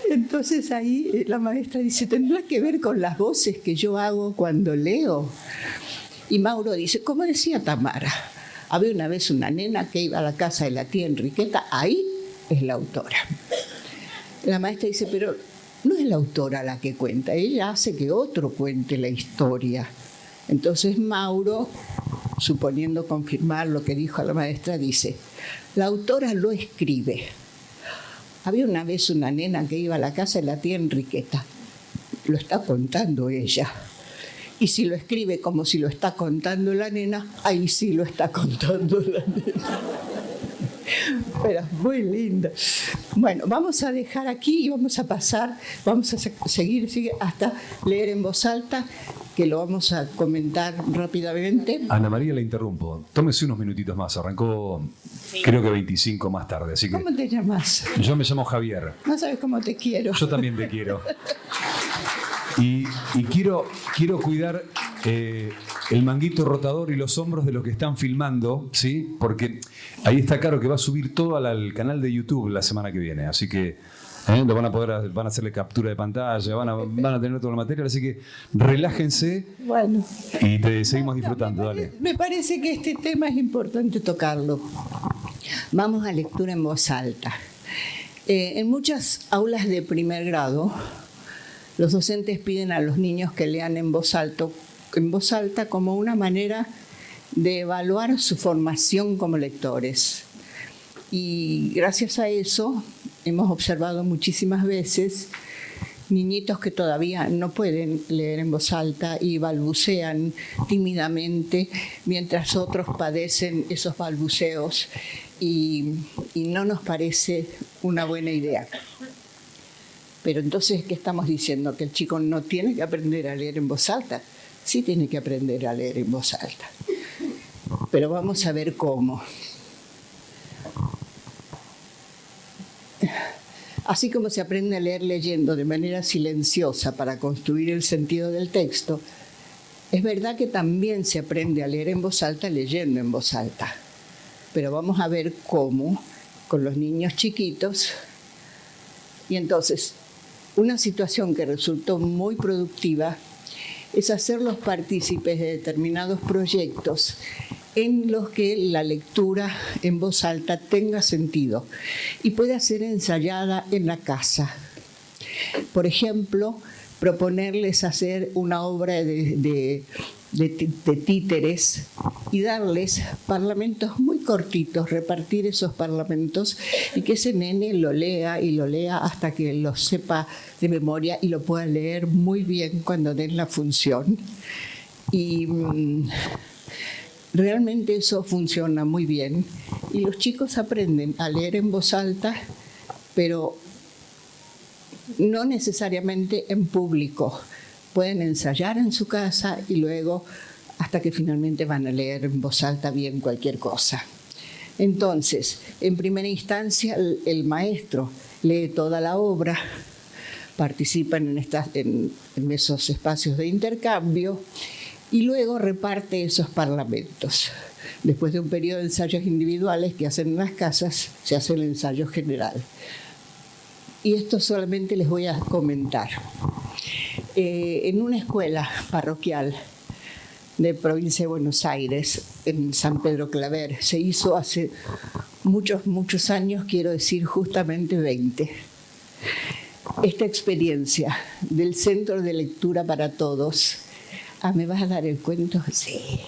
Entonces ahí la maestra dice, ¿tendrá que ver con las voces que yo hago cuando leo? Y Mauro dice, como decía Tamara, había una vez una nena que iba a la casa de la tía Enriqueta, ahí es la autora. La maestra dice, pero no es la autora la que cuenta, ella hace que otro cuente la historia. Entonces Mauro, suponiendo confirmar lo que dijo la maestra, dice, la autora lo escribe. Había una vez una nena que iba a la casa de la tía Enriqueta, lo está contando ella. Y si lo escribe como si lo está contando la nena, ahí sí lo está contando la nena. Pero es muy linda. Bueno, vamos a dejar aquí y vamos a pasar, vamos a seguir hasta leer en voz alta, que lo vamos a comentar rápidamente. Ana María, la interrumpo. Tómese unos minutitos más. Arrancó, creo que 25 más tarde. Así que ¿Cómo te llamas? yo me llamo Javier. No sabes cómo te quiero. Yo también te quiero. Y quiero cuidar el manguito rotador y los hombros de los que están filmando, ¿sí? Porque ahí está claro que va a subir todo al canal de YouTube la semana que viene. Así que lo van a hacerle captura de pantalla, van a tener toda la materia. Así que relájense. Bueno. Y seguimos disfrutando. Dale. Me parece que este tema es importante tocarlo. Vamos a lectura en voz alta. En muchas aulas de primer grado, los docentes piden a los niños que lean en voz alta como una manera de evaluar su formación como lectores. Y gracias a eso hemos observado muchísimas veces niñitos que todavía no pueden leer en voz alta y balbucean tímidamente, mientras otros padecen esos balbuceos y no nos parece una buena idea. Pero entonces, ¿qué estamos diciendo? ¿Que el chico no tiene que aprender a leer en voz alta? Sí tiene que aprender a leer en voz alta. Pero vamos a ver cómo. Así como se aprende a leer leyendo de manera silenciosa para construir el sentido del texto, es verdad que también se aprende a leer en voz alta leyendo en voz alta. Pero vamos a ver cómo con los niños chiquitos. Y entonces, una situación que resultó muy productiva es hacerlos partícipes de determinados proyectos en los que la lectura en voz alta tenga sentido y pueda ser ensayada en la casa. Por ejemplo, proponerles hacer una obra de títeres y darles parlamentos muy cortitos, repartir esos parlamentos y que ese nene lo lea y lo lea hasta que lo sepa de memoria y lo pueda leer muy bien cuando den la función. Y realmente eso funciona muy bien y los chicos aprenden a leer en voz alta, pero no necesariamente en público. Pueden ensayar en su casa y luego hasta que finalmente van a leer en voz alta bien cualquier cosa. Entonces, en primera instancia, el maestro lee toda la obra, participan en esos espacios de intercambio y luego reparte esos parlamentos. Después de un periodo de ensayos individuales que hacen en las casas, se hace el ensayo general. Y esto solamente les voy a comentar. En una escuela parroquial de provincia de Buenos Aires, en San Pedro Claver, se hizo hace muchos años, quiero decir justamente 20. Esta experiencia del Centro de Lectura para Todos. ¿Me vas a dar el cuento? Sí.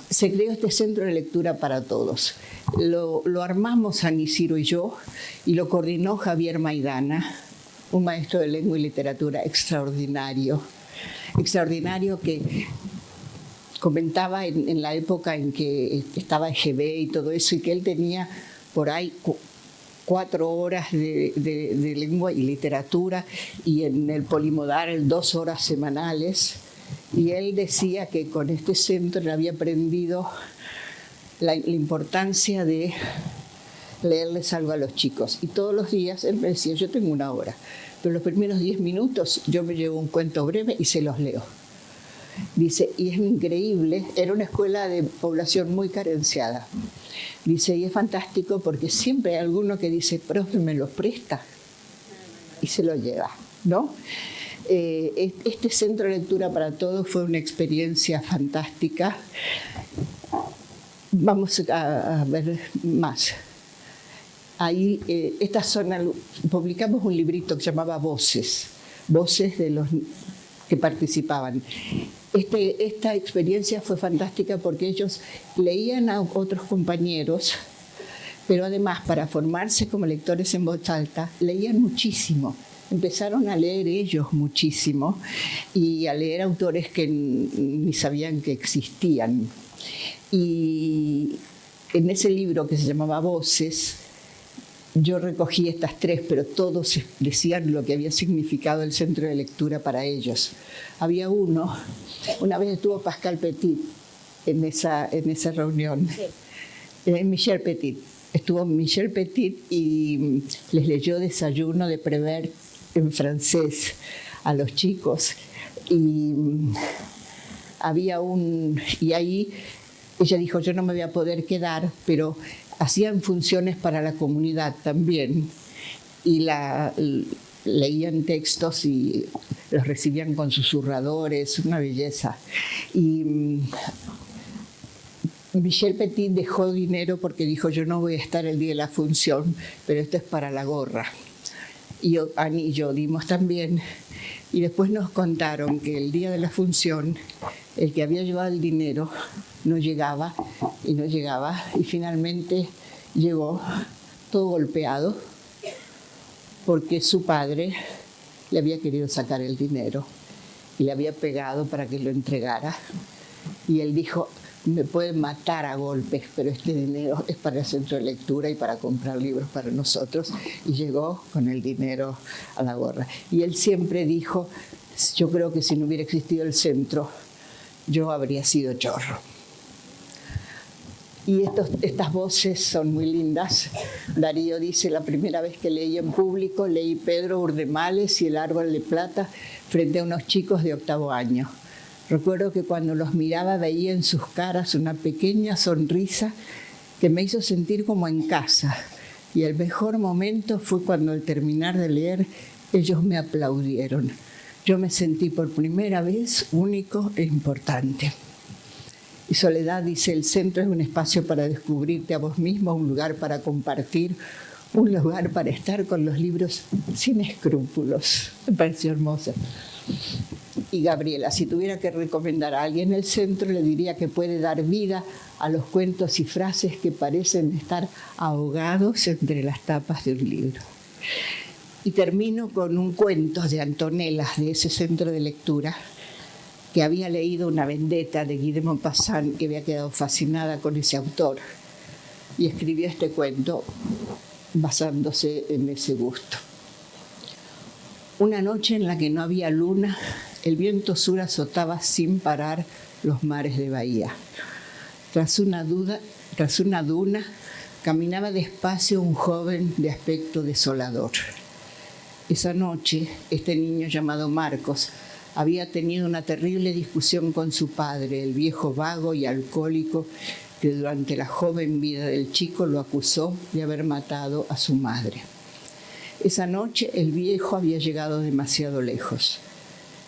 Se creó este Centro de Lectura para Todos. Lo armamos San Isidro y yo, y lo coordinó Javier Maidana, un maestro de lengua y literatura extraordinario que comentaba en la época en que estaba EGB y todo eso, y que él tenía por ahí 4 horas de lengua y literatura, y en el Polimodal 2 horas semanales, y él decía que con este centro él había aprendido la importancia de leerles algo a los chicos. Y todos los días él me decía, yo tengo 1 hora, pero los primeros 10 minutos yo me llevo un cuento breve y se los leo. Dice, y es increíble, era una escuela de población muy carenciada. Dice, y es fantástico porque siempre hay alguno que dice, profe, ¿me lo presta? Y se lo lleva, ¿no? Este Centro de Lectura para Todos fue una experiencia fantástica. Vamos a ver más. Ahí, publicamos un librito que se llamaba Voces de los que participaban. Esta experiencia fue fantástica porque ellos leían a otros compañeros, pero además para formarse como lectores en voz alta, leían muchísimo. Empezaron a leer ellos muchísimo y a leer autores que ni sabían que existían. Y en ese libro que se llamaba Voces, yo recogí estas tres, pero todos decían lo que había significado el centro de lectura para ellos. Había una vez estuvo Pascal Petit en esa reunión, Michel Petit. Estuvo Michel Petit y les leyó Desayuno de Prévert en francés a los chicos. Y y ahí ella dijo, yo no me voy a poder quedar, pero hacían funciones para la comunidad también y leían textos y los recibían con susurradores, una belleza. Y Michel Petit dejó dinero porque dijo, yo no voy a estar el día de la función, pero esto es para la gorra. Y Ani y yo dimos también. Y después nos contaron que el día de la función, el que había llevado el dinero no llegaba, y finalmente llegó todo golpeado porque su padre le había querido sacar el dinero y le había pegado para que lo entregara. Y él dijo, me pueden matar a golpes, pero este dinero es para el centro de lectura y para comprar libros para nosotros. Y llegó con el dinero a la gorra. Y él siempre dijo, yo creo que si no hubiera existido el centro, yo habría sido chorro. Y estas voces son muy lindas. Darío dice, la primera vez que leí en público, leí Pedro Urdemales y El árbol de plata frente a unos chicos de 8º año. Recuerdo que cuando los miraba veía en sus caras una pequeña sonrisa que me hizo sentir como en casa. Y el mejor momento fue cuando al terminar de leer ellos me aplaudieron. Yo me sentí por primera vez único e importante. Y Soledad dice, el centro es un espacio para descubrirte a vos mismo, un lugar para compartir, un lugar para estar con los libros sin escrúpulos. Me pareció hermosa. Y Gabriela, si tuviera que recomendar a alguien el centro, le diría que puede dar vida a los cuentos y frases que parecen estar ahogados entre las tapas de un libro. Y termino con un cuento de Antonella, de ese centro de lectura, que había leído Una vendetta de Guy de Maupassant, que había quedado fascinada con ese autor, y escribió este cuento basándose en ese gusto. Una noche en la que no había luna, el viento sur azotaba sin parar los mares de Bahía. Tras una duna, caminaba despacio un joven de aspecto desolador. Esa noche, este niño llamado Marcos había tenido una terrible discusión con su padre, el viejo vago y alcohólico que durante la joven vida del chico lo acusó de haber matado a su madre. Esa noche el viejo había llegado demasiado lejos.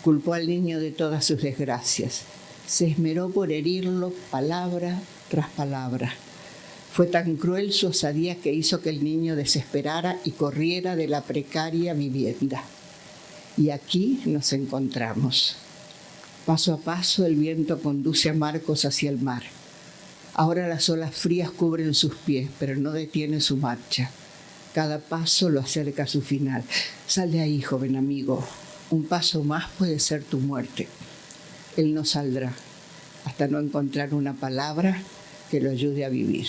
Culpó al niño de todas sus desgracias. Se esmeró por herirlo palabra tras palabra. Fue tan cruel su osadía que hizo que el niño desesperara y corriera de la precaria vivienda. Y aquí nos encontramos. Paso a paso el viento conduce a Marcos hacia el mar. Ahora las olas frías cubren sus pies, pero no detienen su marcha. Cada paso lo acerca a su final. Sal de ahí, joven amigo. Un paso más puede ser tu muerte. Él no saldrá hasta no encontrar una palabra que lo ayude a vivir.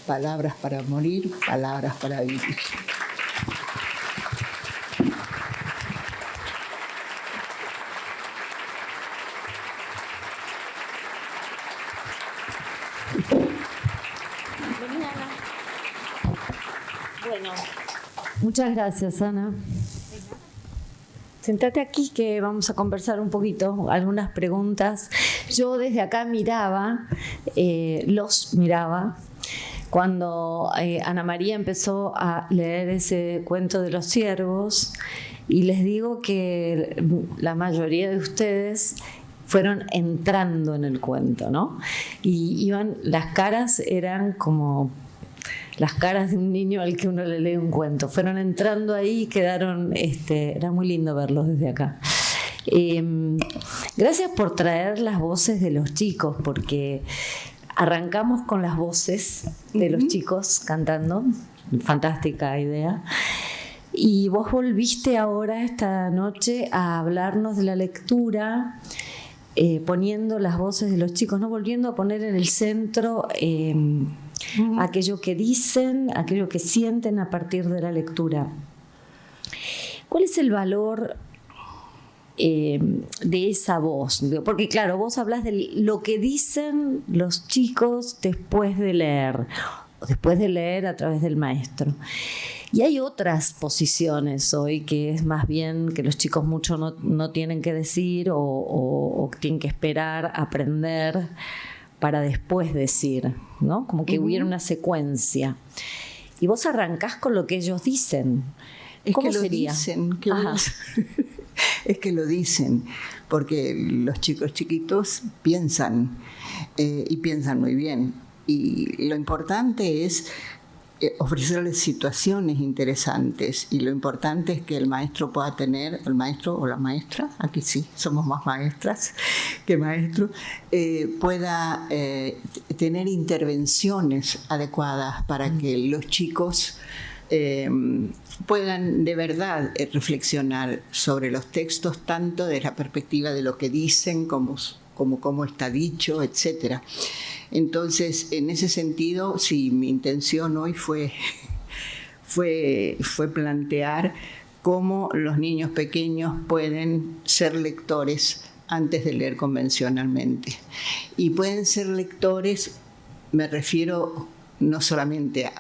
Palabras para morir, palabras para vivir. Bueno, muchas gracias, Ana. Sentate aquí que vamos a conversar un poquito, algunas preguntas. Yo desde acá los miraba, cuando Ana María empezó a leer ese cuento de los ciervos, y les digo que la mayoría de ustedes fueron entrando en el cuento, ¿no? Y las caras eran como las caras de un niño al que uno le lee un cuento. Fueron entrando ahí y quedaron, era muy lindo verlos desde acá. Gracias por traer las voces de los chicos, porque arrancamos con las voces de los chicos cantando, fantástica idea. Y vos volviste ahora esta noche a hablarnos de la lectura, poniendo las voces de los chicos, ¿no? Volviendo a poner en el centro aquello que dicen, aquello que sienten a partir de la lectura. ¿Cuál es el valor de esa voz? Porque claro, vos hablas de lo que dicen los chicos después de leer, o después de leer a través del maestro. Y hay otras posiciones hoy que es más bien que los chicos mucho no tienen que decir o tienen que esperar, aprender para después decir, ¿no? Como que hubiera una secuencia. Y vos arrancás con lo que ellos dicen. ¿Cómo sería? Es que lo dicen, porque los chicos chiquitos piensan y piensan muy bien. Y lo importante es ofrecerles situaciones interesantes, y lo importante es que el maestro pueda tener, el maestro o la maestra, aquí sí, somos más maestras que maestros, pueda tener intervenciones adecuadas para que los chicos puedan de verdad reflexionar sobre los textos, tanto desde la perspectiva de lo que dicen como cómo está dicho, etcétera. Entonces, en ese sentido, sí, mi intención hoy fue plantear cómo los niños pequeños pueden ser lectores antes de leer convencionalmente. Y pueden ser lectores, me refiero no solamente a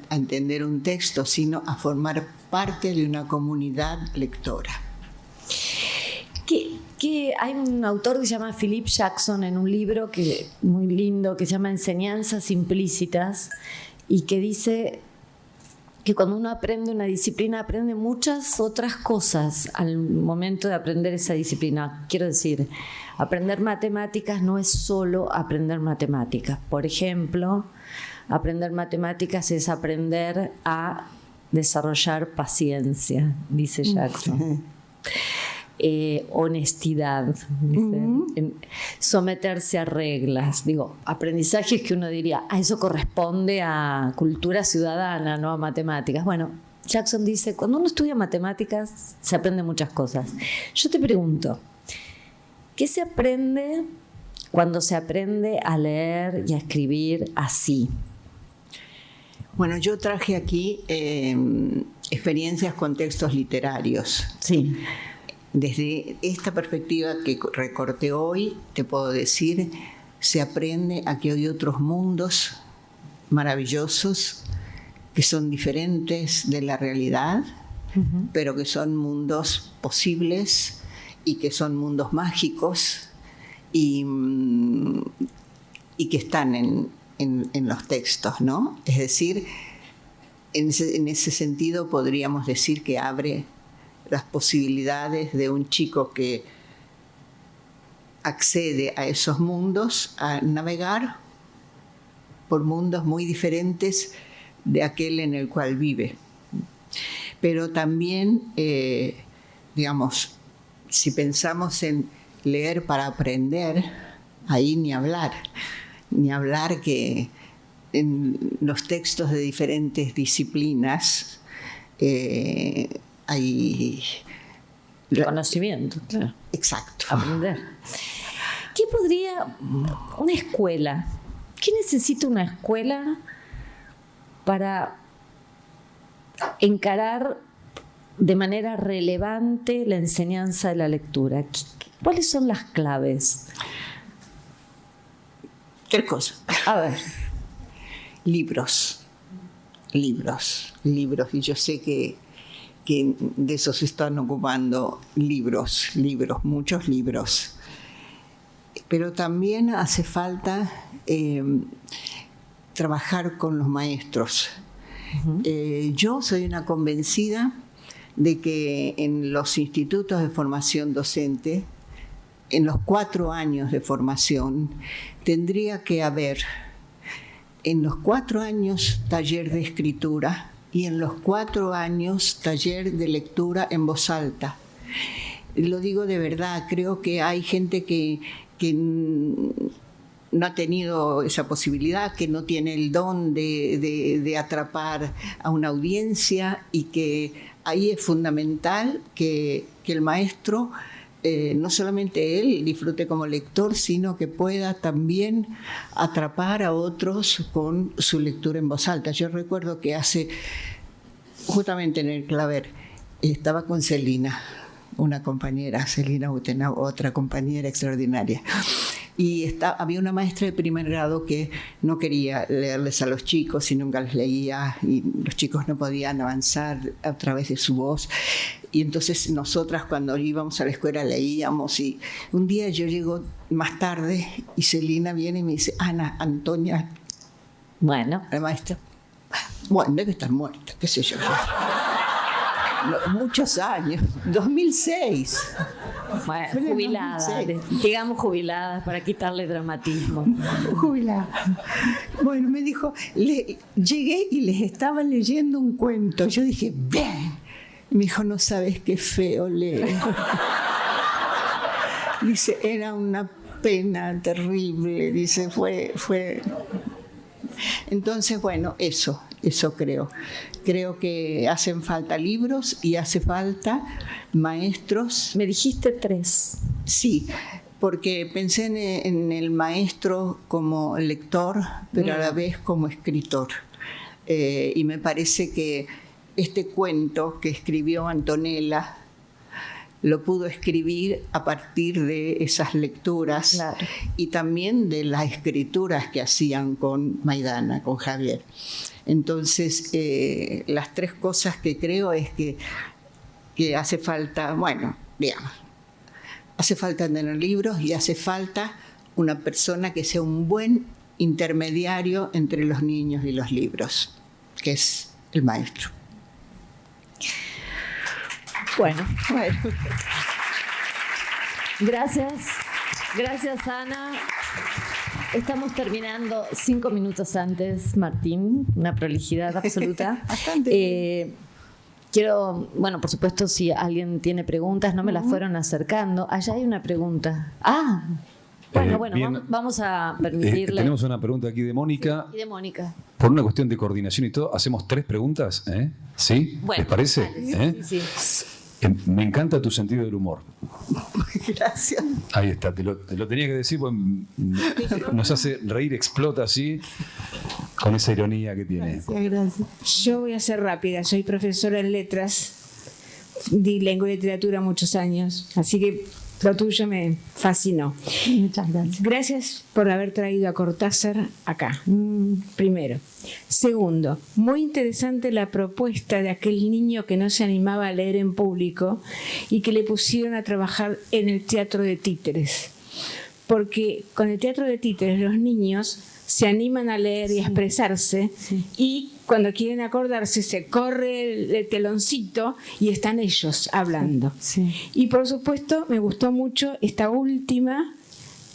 entender un texto, sino a formar parte de una comunidad lectora. Que hay un autor que se llama Philip Jackson en un libro muy lindo que se llama Enseñanzas Implícitas, y que dice que cuando uno aprende una disciplina aprende muchas otras cosas al momento de aprender esa disciplina. Quiero decir, aprender matemáticas no es solo aprender matemáticas. Por ejemplo, aprender matemáticas es aprender a desarrollar paciencia, dice Jackson. Honestidad, someterse a reglas, aprendizajes que uno diría, eso corresponde a cultura ciudadana, no a matemáticas. Bueno, Jackson dice, cuando uno estudia matemáticas se aprende muchas cosas. Yo te pregunto, ¿qué se aprende cuando se aprende a leer y a escribir así? Bueno, yo traje aquí experiencias con textos literarios. Sí. Desde esta perspectiva que recorté hoy, te puedo decir, se aprende a que hay otros mundos maravillosos que son diferentes de la realidad, pero que son mundos posibles y que son mundos mágicos y que están en los textos, ¿no? Es decir, en ese sentido podríamos decir que abre las posibilidades de un chico que accede a esos mundos a navegar por mundos muy diferentes de aquel en el cual vive. Pero también, si pensamos en leer para aprender, ahí ni hablar que en los textos de diferentes disciplinas hay conocimiento, claro. Exacto. Aprender. ¿Qué podría una escuela? ¿Qué necesita una escuela para encarar de manera relevante la enseñanza de la lectura? ¿Cuáles son las claves? 3 cosas. A ver. Libros. Y yo sé que que de eso se están ocupando libros, muchos libros. Pero también hace falta trabajar con los maestros. Yo soy una convencida de que en los institutos de formación docente, en los 4 años de formación, tendría que haber en los 4 años taller de escritura y en los 4 años taller de lectura en voz alta. Lo digo de verdad, creo que hay gente que no ha tenido esa posibilidad, que no tiene el don de atrapar a una audiencia, y que ahí es fundamental que el maestro, no solamente él disfrute como lector, sino que pueda también atrapar a otros con su lectura en voz alta. Yo recuerdo que justamente en el Claver, estaba con Celina, una compañera, Celina Utenau, otra compañera extraordinaria. Y había una maestra de primer grado que no quería leerles a los chicos y nunca les leía, y los chicos no podían avanzar a través de su voz. Y entonces nosotras, cuando íbamos a la escuela, leíamos. Y un día yo llego más tarde y Celina viene y me dice: Antonia, bueno, la maestra, bueno, debe estar muerta, qué sé yo. Muchos años, 2006. Bueno, jubilada, digamos jubilada, para quitarle dramatismo. Jubilada. Bueno, me dijo, llegué y les estaba leyendo un cuento. Yo dije, bien. Me dijo, no sabes qué feo lee. Dice, era una pena terrible. Dice, fue. Entonces, bueno, eso creo. Creo que hacen falta libros y hace falta maestros. Me dijiste 3. Sí, porque pensé en el maestro como lector, pero a la vez como escritor. Y me parece que este cuento que escribió Antonella lo pudo escribir a partir de esas lecturas, claro, y también de las escrituras que hacían con Maidana, con Javier. Entonces, las 3 cosas que creo es que hace falta, hace falta tener libros y hace falta una persona que sea un buen intermediario entre los niños y los libros, que es el maestro. Bueno. Gracias, Ana. Estamos terminando 5 minutos antes, Martín, una prolijidad absoluta. Bastante. Quiero, por supuesto, si alguien tiene preguntas, no me las fueron acercando. Allá hay una pregunta. Vamos a permitirle. Tenemos una pregunta aquí de Mónica. Sí, y de Mónica. Por una cuestión de coordinación y todo, hacemos 3 preguntas, ¿Sí? Bueno, ¿les parece? Vale, sí. Me encanta tu sentido del humor. Gracias. Ahí está, te lo tenía que decir, pues nos hace reír, explota así, con esa ironía que tiene. Gracias. Yo voy a ser rápida, soy profesora en letras, di lengua y literatura muchos años, así que lo tuyo me fascinó. Muchas gracias. Gracias por haber traído a Cortázar acá, primero. Segundo, muy interesante la propuesta de aquel niño que no se animaba a leer en público y que le pusieron a trabajar en el teatro de títeres. Porque con el teatro de títeres los niños se animan a leer y a expresarse, y cuando quieren acordarse se corre el teloncito y están ellos hablando. Sí. Y por supuesto me gustó mucho esta última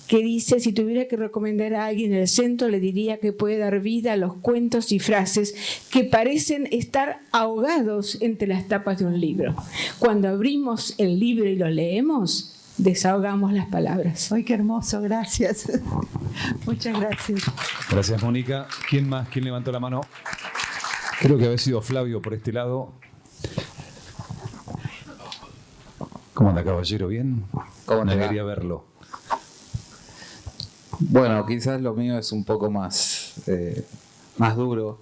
que dice: si tuviera que recomendar a alguien en el centro, le diría que puede dar vida a los cuentos y frases que parecen estar ahogados entre las tapas de un libro. Cuando abrimos el libro y lo leemos, desahogamos las palabras. ¡Ay, qué hermoso! Gracias. Muchas gracias. Gracias, Mónica. ¿Quién más? ¿Quién levantó la mano? Creo que había sido Flavio por este lado. ¿Cómo anda, caballero? ¿Bien? ¿Cómo te va? Debería verlo. Bueno, quizás lo mío es un poco más duro,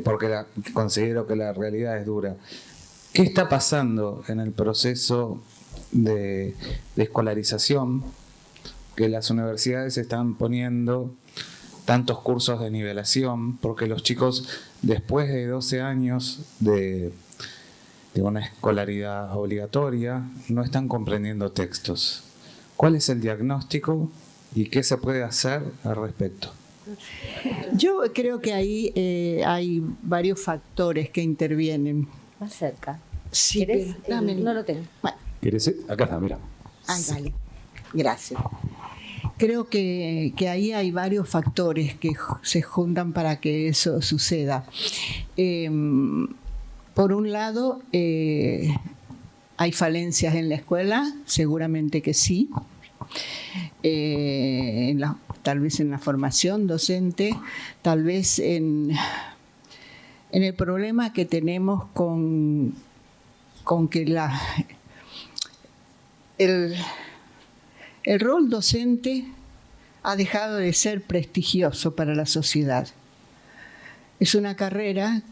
porque considero que la realidad es dura. ¿Qué está pasando en el proceso de escolarización? Que las universidades están poniendo tantos cursos de nivelación, porque los chicos, después de 12 años de de una escolaridad obligatoria, no están comprendiendo textos. ¿Cuál es el diagnóstico y qué se puede hacer al respecto? Yo creo que ahí hay varios factores que intervienen. Más cerca. Sí, ¿Querés? pero dámelo. No lo tengo. Bueno, ¿Querés? Acá está, mira. ay, dale. Gracias. Creo que ahí hay varios factores que se juntan para que eso suceda. Por un lado, ¿hay falencias en la escuela? Seguramente que sí. Tal vez en la formación docente, tal vez en el problema que tenemos con que el rol docente ha dejado de ser prestigioso para la sociedad. Es una carrera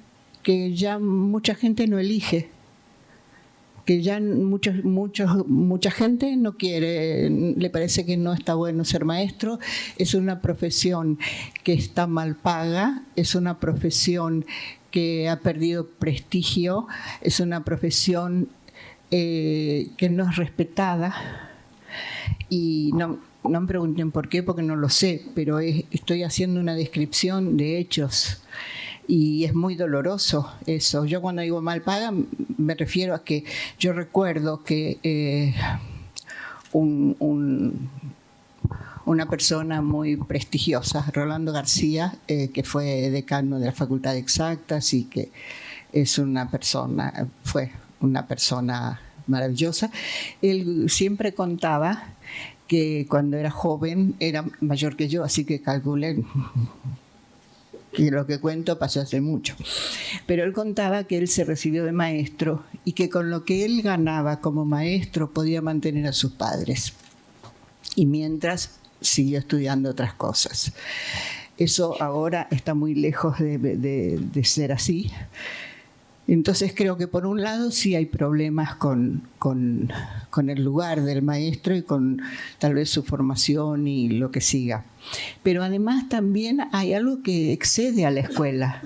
que ya mucha gente no elige, que ya mucha gente no quiere, le parece que no está bueno ser maestro. Es una profesión que está mal paga, es una profesión que ha perdido prestigio, es una profesión que no es respetada. Y no me pregunten por qué, porque no lo sé, pero estoy haciendo una descripción de hechos. Y es muy doloroso eso. Yo cuando digo mal paga me refiero a que yo recuerdo que una persona muy prestigiosa, Rolando García, que fue decano de la Facultad de Exactas y que fue una persona maravillosa, él siempre contaba que cuando era joven era mayor que yo, así que calculen que lo que cuento pasó hace mucho. Pero él contaba que él se recibió de maestro y que con lo que él ganaba como maestro podía mantener a sus padres. Y mientras siguió estudiando otras cosas. Eso ahora está muy lejos de ser así. Entonces creo que por un lado sí hay problemas con el lugar del maestro y con tal vez su formación y lo que siga. Pero además también hay algo que excede a la escuela.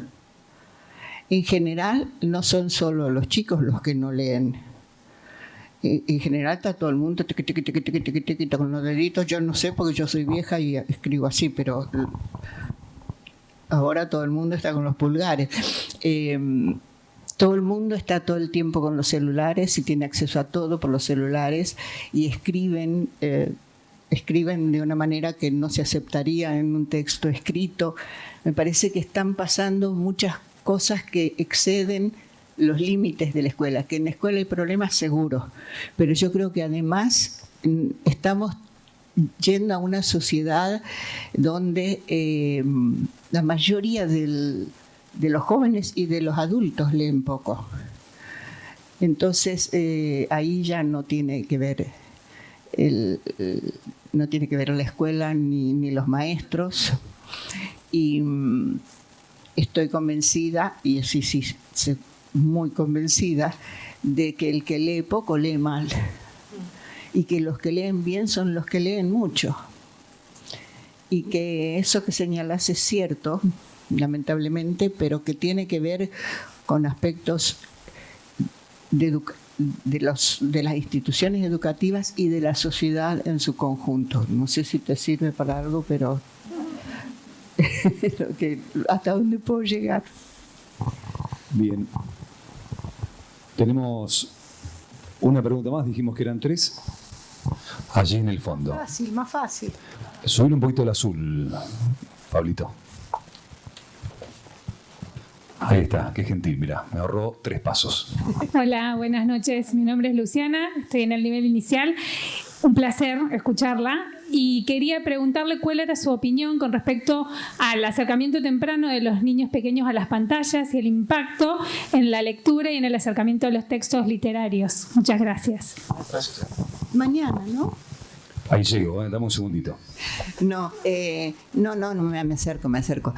En general no son solo los chicos los que no leen. En general está todo el mundo con los deditos. Yo no sé porque yo soy vieja y escribo así, pero ahora todo el mundo está con los pulgares. Todo el mundo está todo el tiempo con los celulares y tiene acceso a todo por los celulares y escriben de una manera que no se aceptaría en un texto escrito. Me parece que están pasando muchas cosas que exceden los límites de la escuela, que en la escuela hay problemas seguros, pero yo creo que además estamos yendo a una sociedad donde la mayoría de los jóvenes y de los adultos leen poco. Entonces ahí ya no tiene que ver no tiene que ver la escuela ni los maestros. Y estoy convencida, y sí, muy convencida, de que el que lee poco lee mal. Y que los que leen bien son los que leen mucho. Y que eso que señalas es cierto, lamentablemente, pero que tiene que ver con aspectos de las instituciones educativas y de la sociedad en su conjunto. No sé si te sirve para algo, pero hasta dónde puedo llegar. Bien. Tenemos una pregunta más, dijimos que eran 3. Allí en el fondo. Fácil, más fácil. Subir un poquito el azul, Pablito. Ahí está, qué gentil, mira, me ahorró 3 pasos. Hola, buenas noches. Mi nombre es Luciana, estoy en el nivel inicial. Un placer escucharla y quería preguntarle cuál era su opinión con respecto al acercamiento temprano de los niños pequeños a las pantallas y el impacto en la lectura y en el acercamiento a los textos literarios. Muchas gracias. Mañana, ¿no? Ahí llego, dame un segundito. No, me acerco.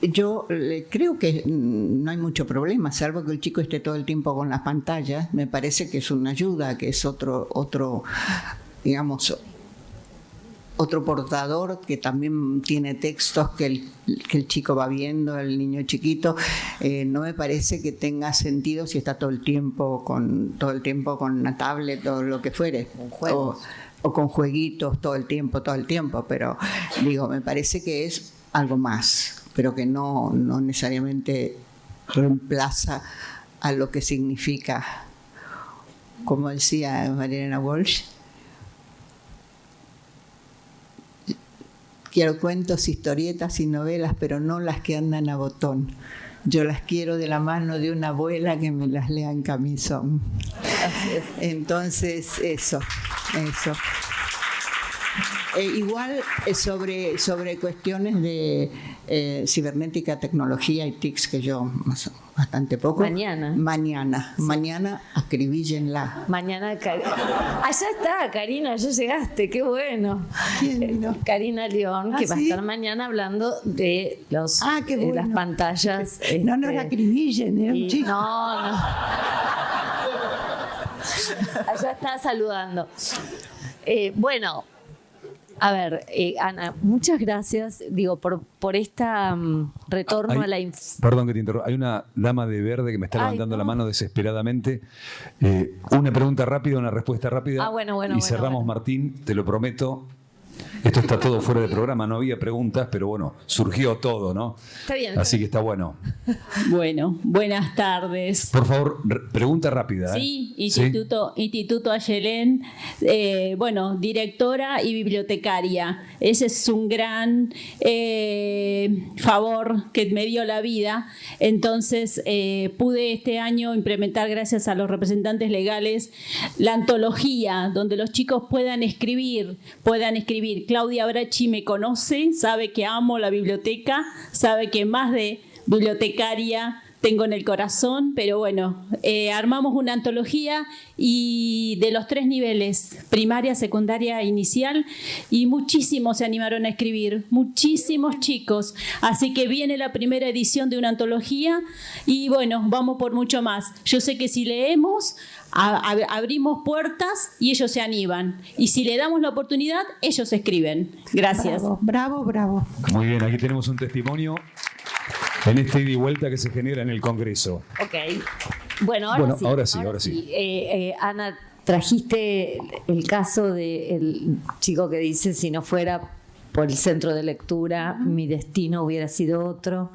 Yo creo que no hay mucho problema, salvo que el chico esté todo el tiempo con las pantallas. Me parece que es una ayuda, que es otro, digamos, otro portador que también tiene textos que el chico va viendo, el niño chiquito. No me parece que tenga sentido si está todo el tiempo con una tablet o lo que fuere, o con jueguitos todo el tiempo, pero digo, me parece que es algo más, pero que no necesariamente reemplaza a lo que significa, como decía Mariana Walsh. Quiero cuentos, historietas y novelas, pero no las que andan a botón. Yo las quiero de la mano de una abuela que me las lea en camisón. Entonces, eso. Igual sobre cuestiones de cibernética, tecnología y TICs, que yo bastante poco. Mañana acribíllenla. Mañana, allá está, Karina, ya llegaste, qué bueno. ¿Quién vino? Karina León, que va a estar mañana hablando de las pantallas. No nos acribillen, era un chiste. No. Allá está saludando. Bueno, a ver, Ana, muchas gracias, por esta retorno a la Perdón que te interrumpa. Hay una dama de verde que me está levantando la mano desesperadamente. Una pregunta rápida, una respuesta rápida. Y cerramos, Martín, te lo prometo. Esto está todo fuera de programa, no había preguntas, pero bueno, surgió todo, ¿no? Está bien. Así que está bueno. Bueno, buenas tardes. Por favor, pregunta rápida. Sí, Instituto Ayelén, directora y bibliotecaria. Ese es un gran favor que me dio la vida. Entonces, pude este año implementar, gracias a los representantes legales, la antología, donde los chicos puedan escribir. Claudia Brachi me conoce, sabe que amo la biblioteca, sabe que más de bibliotecaria tengo en el corazón, pero bueno, armamos una antología y de los 3 niveles, primaria, secundaria, inicial, y muchísimos se animaron a escribir, muchísimos chicos, así que viene la primera edición de una antología y bueno, vamos por mucho más. Yo sé que si leemos, abrimos puertas y ellos se animan, y si le damos la oportunidad, ellos escriben. Gracias. Bravo. Muy bien, aquí tenemos un testimonio en esta ida y vuelta que se genera en el Congreso. Ok. Bueno, ahora sí. Ana, trajiste el caso del chico que dice, si no fuera por el centro de lectura, mi destino hubiera sido otro.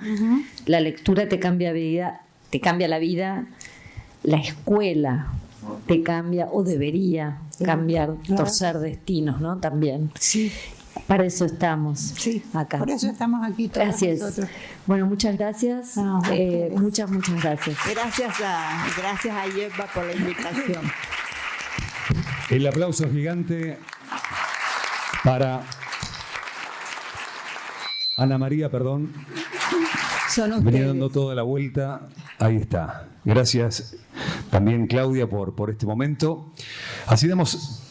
La lectura te cambia la vida. La escuela te cambia, o debería cambiar, torcer destinos, ¿no? También. Sí. Para eso estamos acá. Por eso estamos aquí todos nosotros. Bueno, muchas gracias. Muchas gracias. Gracias a Yeva por la invitación. El aplauso gigante para Ana María, perdón. Venía dando toda la vuelta. Ahí está. Gracias también, Claudia, por este momento. Así damos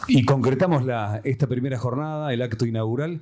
y concretamos esta primera jornada, el acto inaugural.